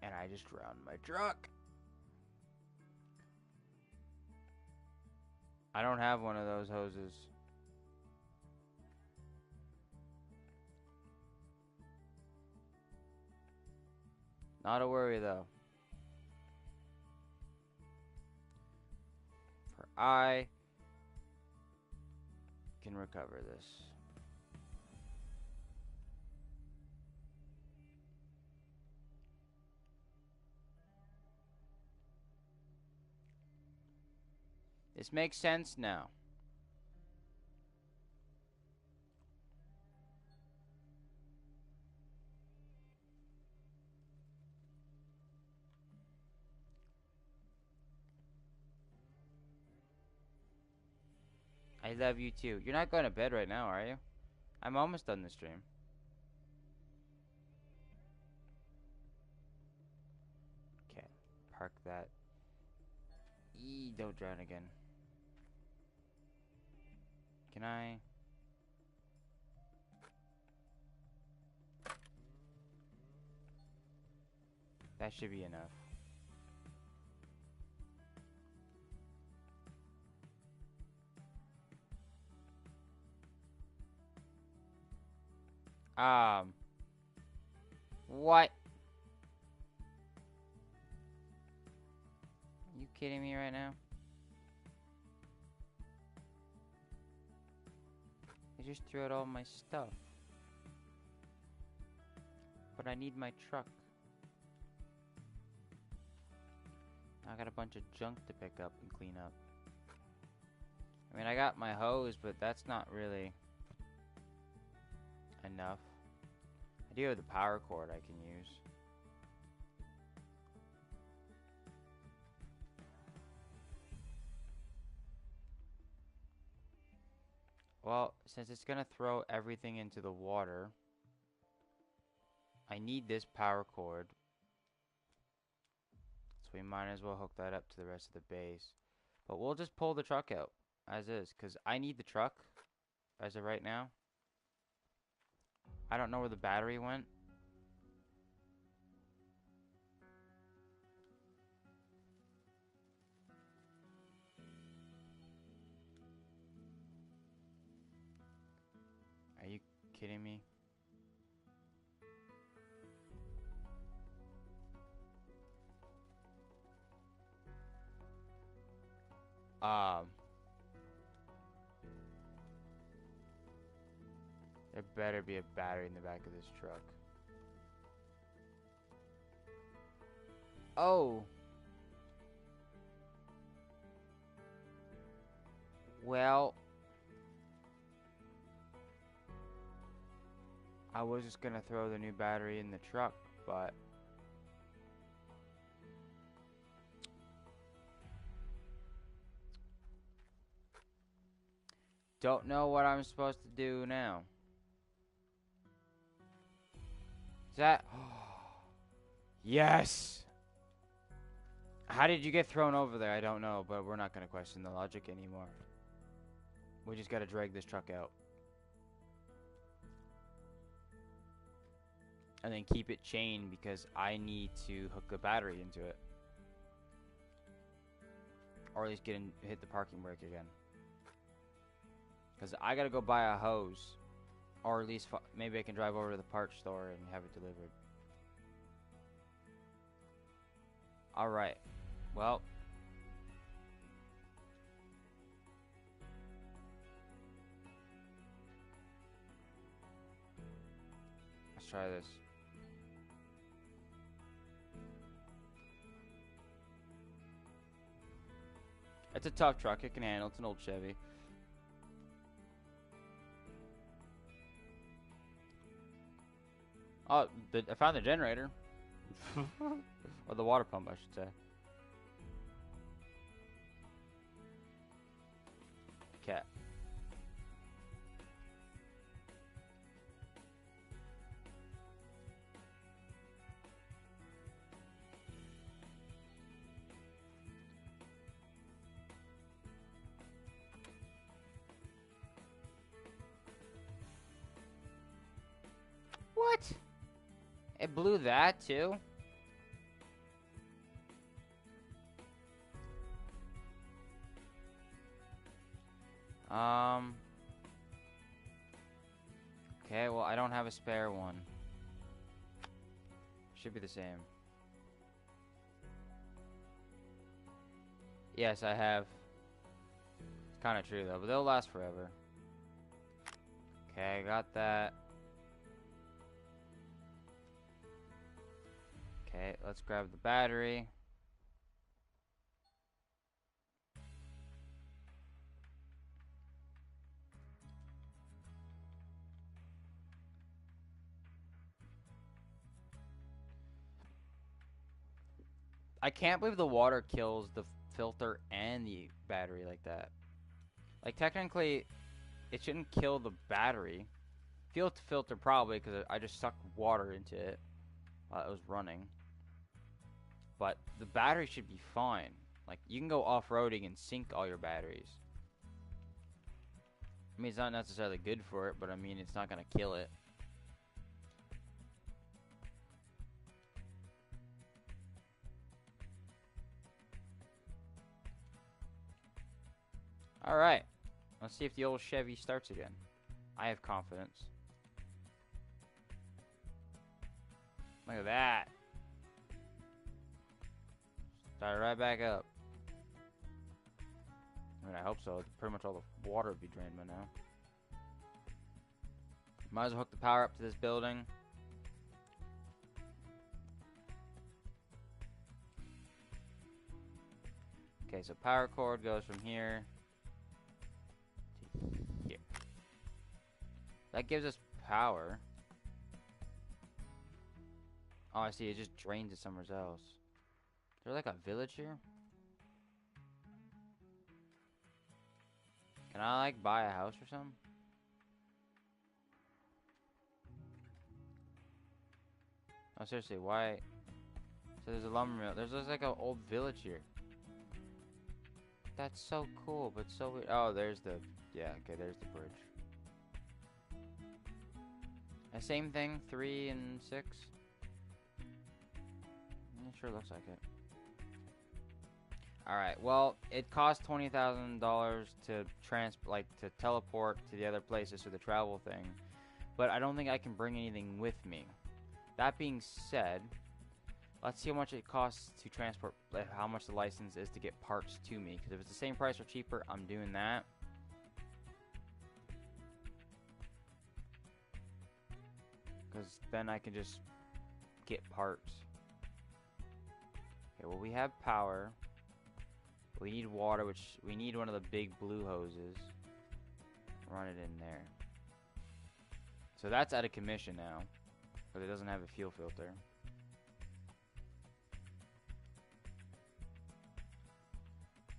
And I just drowned my truck. I don't have one of those hoses. Not a worry though. For I can recover this. This makes sense now. I love you too. You're not going to bed right now, are you? I'm almost done the stream. Okay, park that. Don't drown again. Can I? That should be enough. What? Are you kidding me right now? I just threw out all my stuff. But I need my truck. I got a bunch of junk to pick up and clean up. I mean, I got my hose, but that's not really enough. I do have the power cord I can use. Well, since it's gonna throw everything into the water, I need this power cord. So we might as well hook that up to the rest of the base. But we'll just pull the truck out as is, because I need the truck as of right now. I don't know where the battery went. Are you kidding me? There better be a battery in the back of this truck. Oh. Well, I was just gonna throw the new battery in the truck, but don't know what I'm supposed to do now. Is that? Yes! How did you get thrown over there? I don't know, but we're not going to question the logic anymore. We just got to drag this truck out. And then keep it chained because I need to hook the battery into it. Or at least hit the parking brake again. Because I got to go buy a hose. Or at least maybe I can drive over to the parts store and have it delivered. Alright. Well. Let's try this. It's a tough truck. It can handle. It's an old Chevy. Oh, I found the generator. Or the water pump, I should say. Cat. It blew that too? Um. Okay, well, I don't have a spare one. Should be the same. Yes, I have. It's kind of true, though, but they'll last forever. Okay, I got that. Okay, let's grab the battery. I can't believe the water kills the filter and the battery like that. Like, technically, it shouldn't kill the battery. Filter probably, because I just sucked water into it while it was running. But the battery should be fine. Like, you can go off-roading and sink all your batteries. I mean, it's not necessarily good for it, but I mean, it's not going to kill it. Alright. Let's see if the old Chevy starts again. I have confidence. Look at that. Start right back up. I mean, I hope so. Pretty much all the water would be drained by now. Might as well hook the power up to this building. Okay, so power cord goes from here to here. That gives us power. Oh, I see. It just drains it somewhere else. Is there like a village here? Can I like buy a house or something? Oh, seriously, why? So there's a lumber mill. There's like an old village here. That's so cool, but so weird. Oh, there's the... Yeah, okay, there's the bridge. Same thing, 3 and 6. It sure looks like it. Alright, well, it costs $20,000 to to teleport to the other places for the travel thing. But I don't think I can bring anything with me. That being said, let's see how much it costs to transport, how much the license is to get parts to me. Because if it's the same price or cheaper, I'm doing that. Because then I can just get parts. Okay, well, we have power. We need water, which we need one of the big blue hoses. Run it in there. So that's out of commission now. But it doesn't have a fuel filter.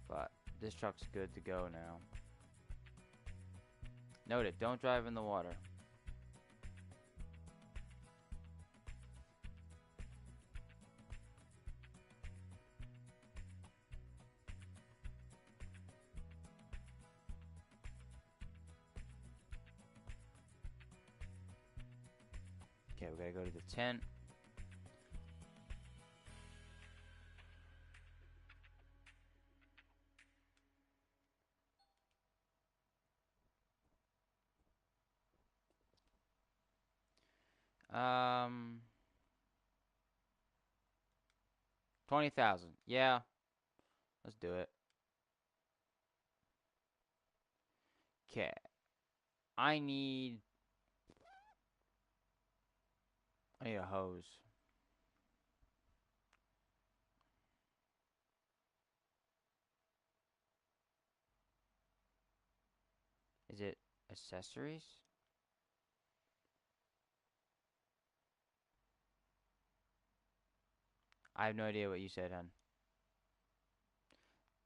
But this truck's good to go now. Note it, don't drive in the water. Okay, we gotta go to the tent. Um, 20,000. Yeah, let's do it. Okay, I need a hose. Is it accessories? I have no idea what you said, hun.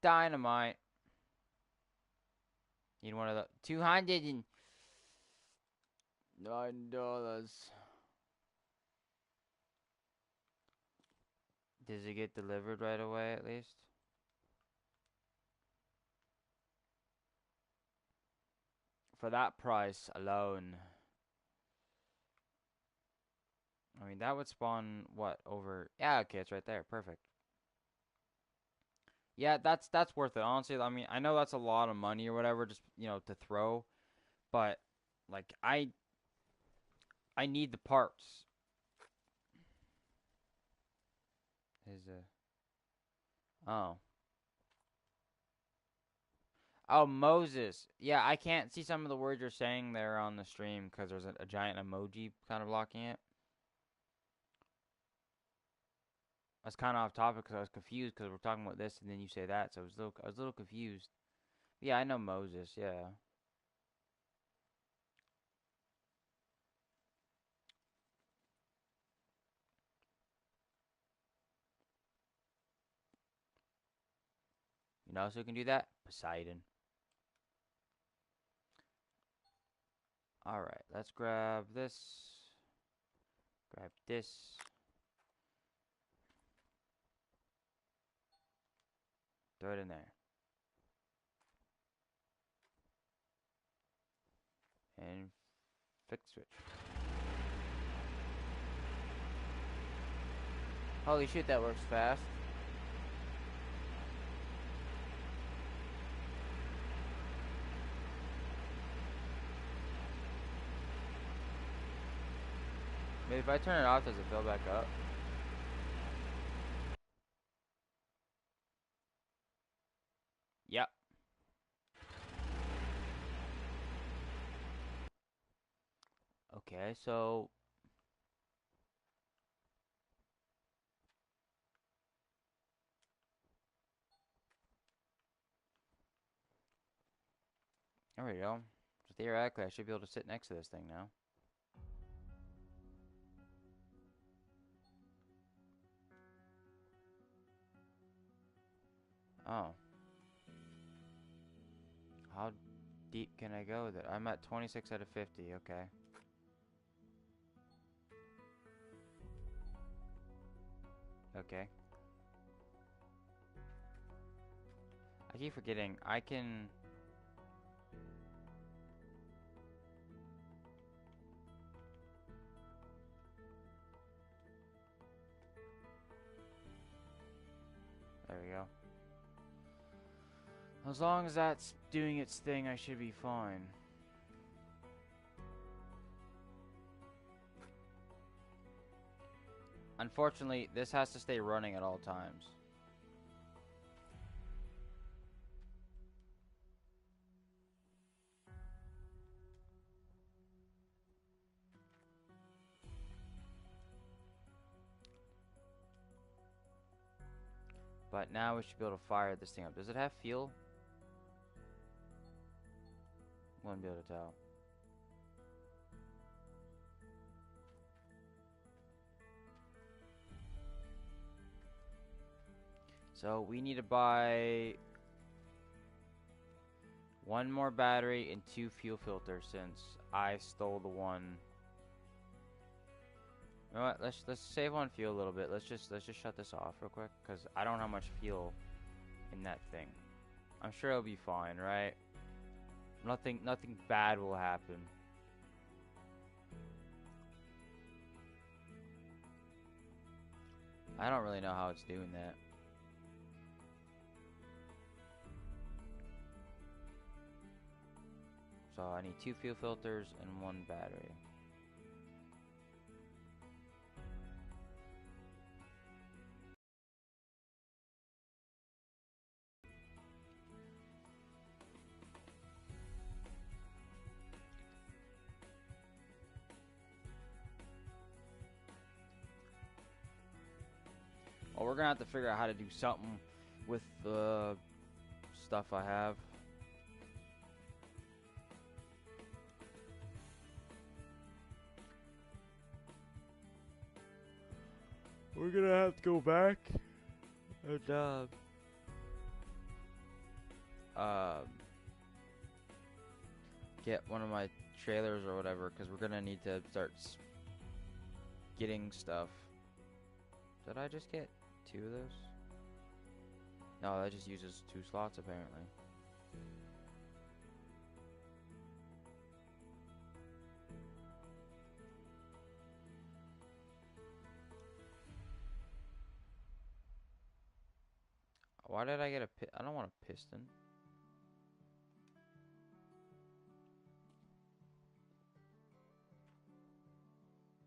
Dynamite. Need one of the $209. Does it get delivered right away at least? For that price alone. I mean, that would spawn what over? Yeah, okay, it's right there. Perfect. Yeah, that's worth it. Honestly, I mean, I know that's a lot of money or whatever, just to throw, but like I need the parts. Is oh oh Moses. Yeah, I can't see some of the words you're saying there on the stream because there's a giant emoji kind of blocking it. I was kind of off topic because I was confused because we're talking about this and then you say that, so I was a little confused. Yeah, I know Moses. Yeah. You know who can do that? Poseidon. All right, let's grab this. Grab this. Throw it in there. And flick switch. Holy shit, that works fast. Maybe if I turn it off, does it fill back up? Yep. Okay, so there we go. So theoretically, I should be able to sit next to this thing now. Oh. How deep can I go with it? I'm at 26 out of 50. Okay. Okay. I keep forgetting. I can... There we go. As long as that's doing its thing, I should be fine. Unfortunately, this has to stay running at all times. But now we should be able to fire this thing up. Does it have fuel? Wouldn't be able to tell. So we need to buy one more battery and 2 fuel filters since I stole the one. You know what? Let's save on fuel a little bit. Let's just shut this off real quick because I don't have much fuel in that thing. I'm sure it'll be fine, right? Nothing bad will happen. I don't really know how it's doing that. So I need 2 fuel filters and 1 battery. Well, we're gonna have to figure out how to do something with the stuff I have. We're gonna have to go back and get one of my trailers or whatever because we're gonna need to start getting stuff. Did I just get 2 of those? No, that just uses 2 slots apparently. Why did I get a I don't want a piston.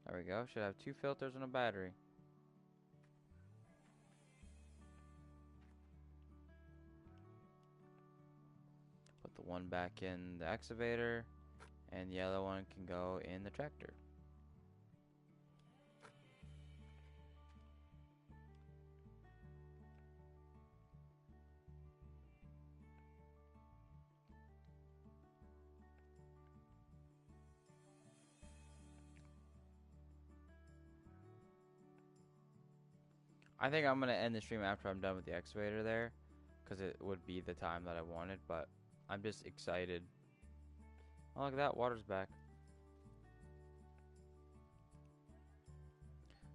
There we go. Should have 2 filters and a battery. Put the one back in the excavator, and the other one can go in the tractor. I think I'm going to end the stream after I'm done with the excavator there, because it would be the time that I wanted, but I'm just excited. Oh, look at that, water's back.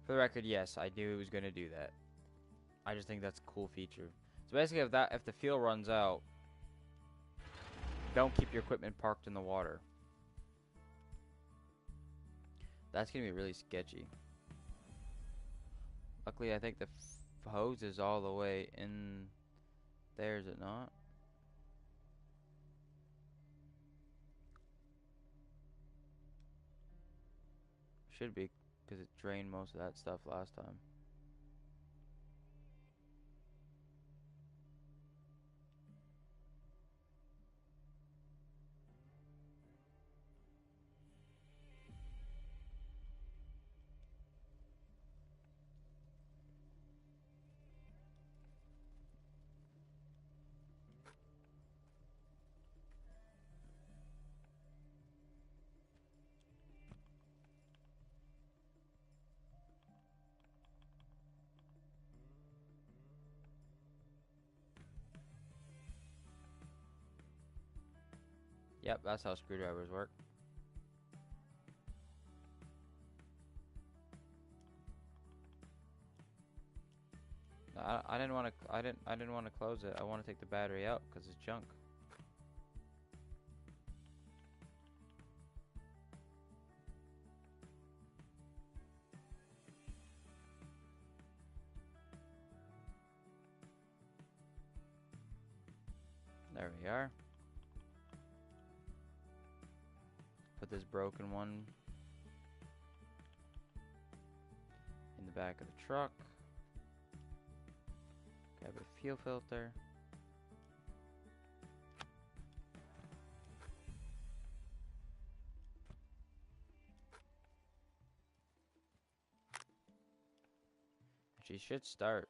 For the record, yes, I knew it was going to do that. I just think that's a cool feature. So basically, if the fuel runs out, don't keep your equipment parked in the water. That's going to be really sketchy. Luckily, I think the hose is all the way in there, is it not? Should be, because it drained most of that stuff last time. Yep, that's how screwdrivers work. I didn't want to. I didn't want to close it. I want to take the battery out because it's junk. There we are. Put this broken one in the back of the truck. Grab a fuel filter. She should start.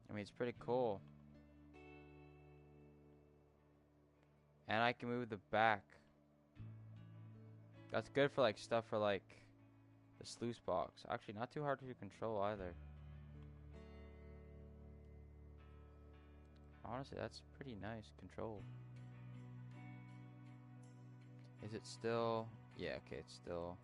I mean, it's pretty cool. And I can move the back. That's good for like stuff for like the sluice box. Actually, not too hard to control either. Honestly, that's pretty nice control. Is it still? Yeah, okay, it's still.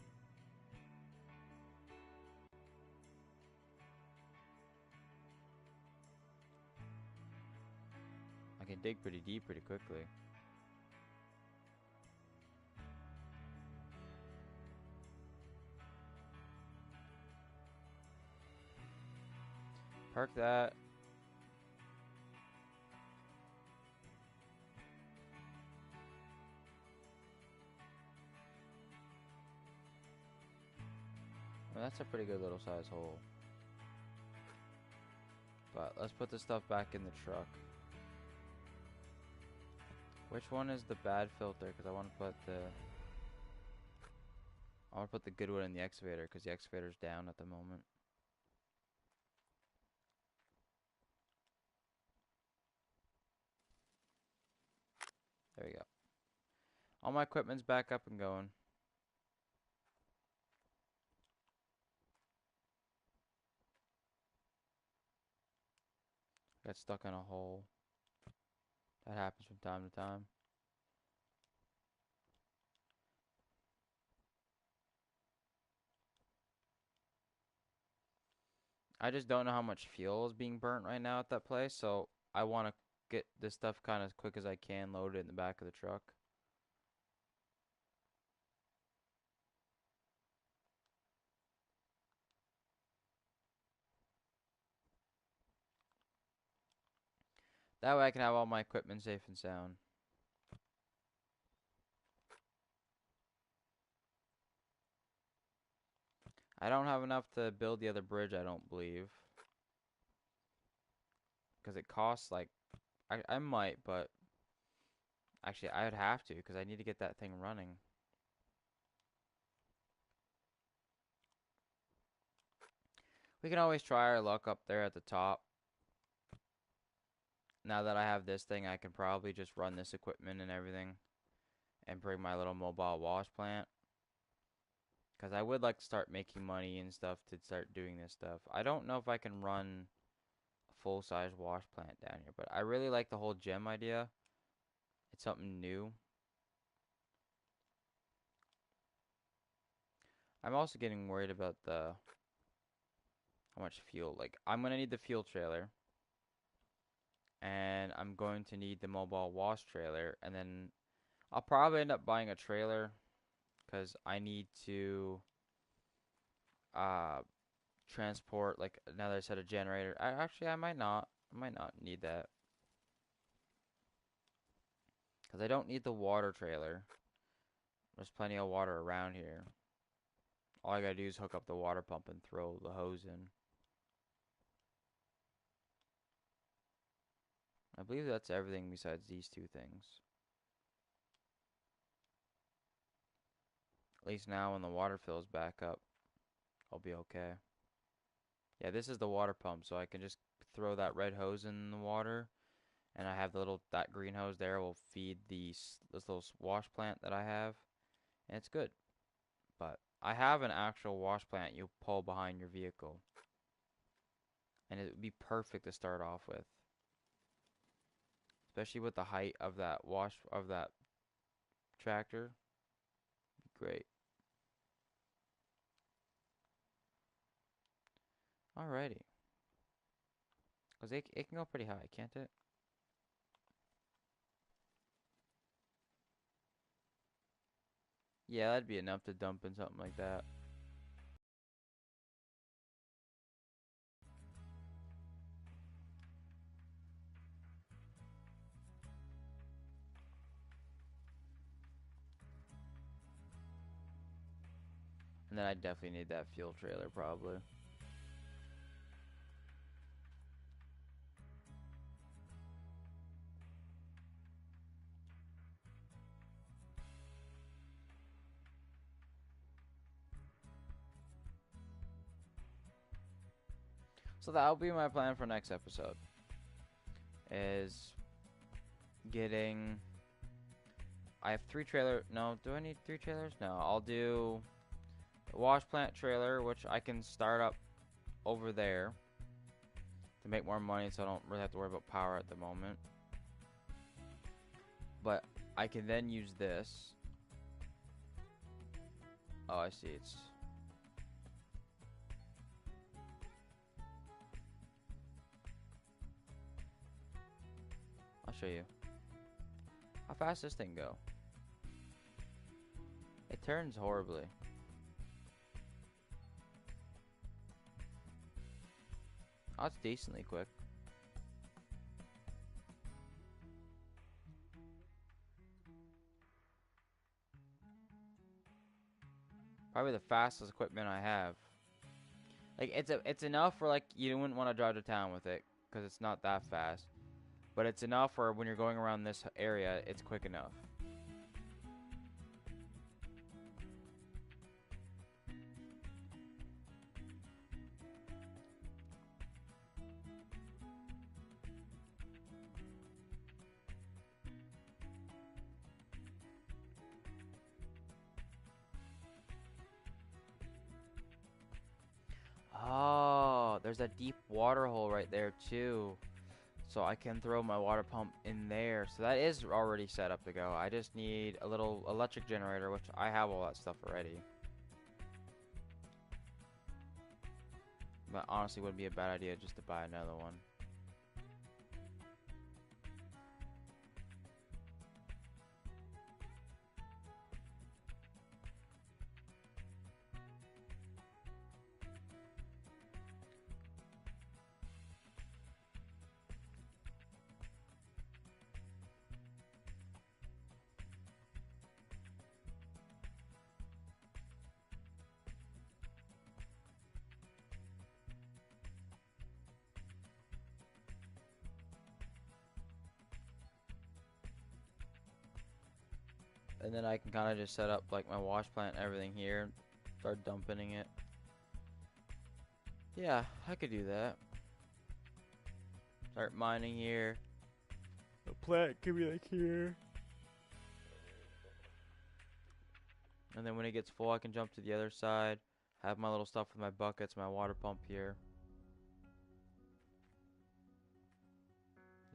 I can dig pretty deep pretty quickly. Park that. Well, that's a pretty good little size hole. But let's put the stuff back in the truck. Which one is the bad filter? Because I want to put the good one in the excavator because the excavator's down at the moment. There we go. All my equipment's back up and going. Got stuck in a hole. That happens from time to time. I just don't know how much fuel is being burnt right now at that place, so I want to get this stuff kind of as quick as I can loaded in the back of the truck. That way I can have all my equipment safe and sound. I don't have enough to build the other bridge, I don't believe. Because it costs like, I might, but actually I would have to because I need to get that thing running. We can always try our luck up there at the top. Now that I have this thing, I can probably just run this equipment and everything and bring my little mobile wash plant. Because I would like to start making money and stuff to start doing this stuff. I don't know if I can run a full-size wash plant down here, but I really like the whole gem idea. It's something new. I'm also getting worried about the how much fuel. Like, I'm going to need the fuel trailer. And I'm going to need the mobile wash trailer. And then I'll probably end up buying a trailer because I need to uh transport like another set of generator. I might not. I might not need that because I don't need the water trailer. There's plenty of water around here. All I gotta do is hook up the water pump and throw the hose in. I believe that's everything besides these two things. At least now when the water fills back up, I'll be okay. Yeah, this is the water pump, so I can just throw that red hose in the water, and I have the little that green hose there will feed this little wash plant that I have, and it's good. But I have an actual wash plant you pull behind your vehicle, and it would be perfect to start off with, especially with the height of that tractor. Great. Alrighty, cause it can go pretty high, can't it? Yeah, that'd be enough to dump in something like that. And then I definitely need that fuel trailer probably. So that'll be my plan for next episode. Is getting. I have three trailer. No, do I need three trailers? No, I'll do a wash plant trailer, which I can start up over there to make more money, so I don't really have to worry about power at the moment. But I can then use this. Oh, I see. It's. I'll show you. How fast does this thing go? It turns horribly. Oh, it's decently quick. Probably the fastest equipment I have. Like it's enough for like you wouldn't want to drive to town with it because it's not that fast. But it's enough for when you're going around this area, it's quick enough. Oh, there's a deep water hole right there too. So I can throw my water pump in there. So that is already set up to go. I just need a little electric generator, which I have all that stuff already. But honestly, wouldn't be a bad idea just to buy another one. And then I can kind of just set up like my wash plant and everything here. Start dumping it. Yeah, I could do that. Start mining here. The plant could be like here. And then when it gets full, I can jump to the other side. Have my little stuff with my buckets, my water pump here.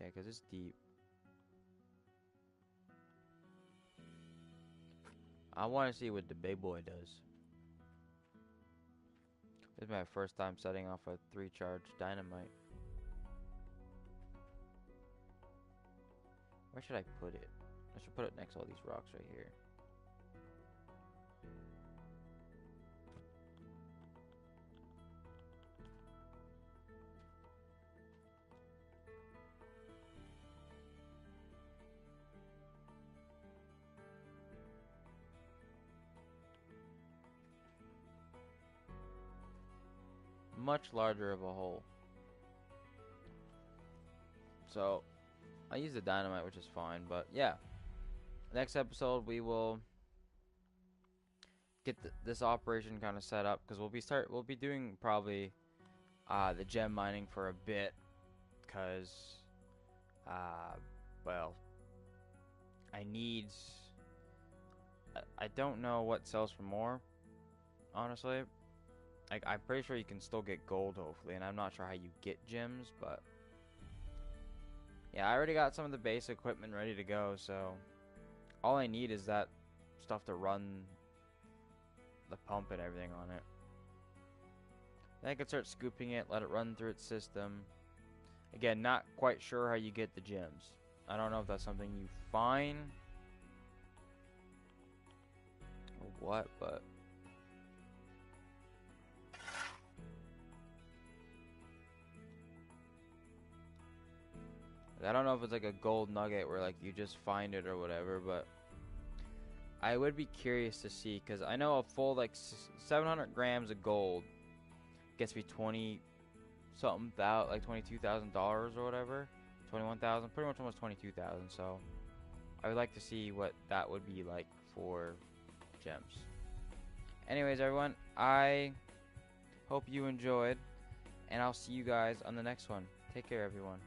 Yeah, because it's deep. I want to see what the big boy does. This is my first time setting off a 3-charge dynamite. Where should I put it? I should put it next to all these rocks right here. Much larger of a hole. So, I use the dynamite, which is fine, but yeah. Next episode, we will get this operation kind of set up, because we'll be doing probably the gem mining for a bit, because well, I don't know what sells for more, honestly. Like, I'm pretty sure you can still get gold, hopefully, and I'm not sure how you get gems, but yeah, I already got some of the base equipment ready to go, so all I need is that stuff to run the pump and everything on it. Then I can start scooping it, let it run through its system. Again, not quite sure how you get the gems. I don't know if that's something you find or what, but I don't know if it's like a gold nugget where like you just find it or whatever, but I would be curious to see, because I know a full like 700 grams of gold gets me 20 something like $22,000 or whatever, 21,000, pretty much almost 22,000. So I would like to see what that would be like for gems. Anyways, everyone, I hope you enjoyed, and I'll see you guys on the next one. Take care, everyone.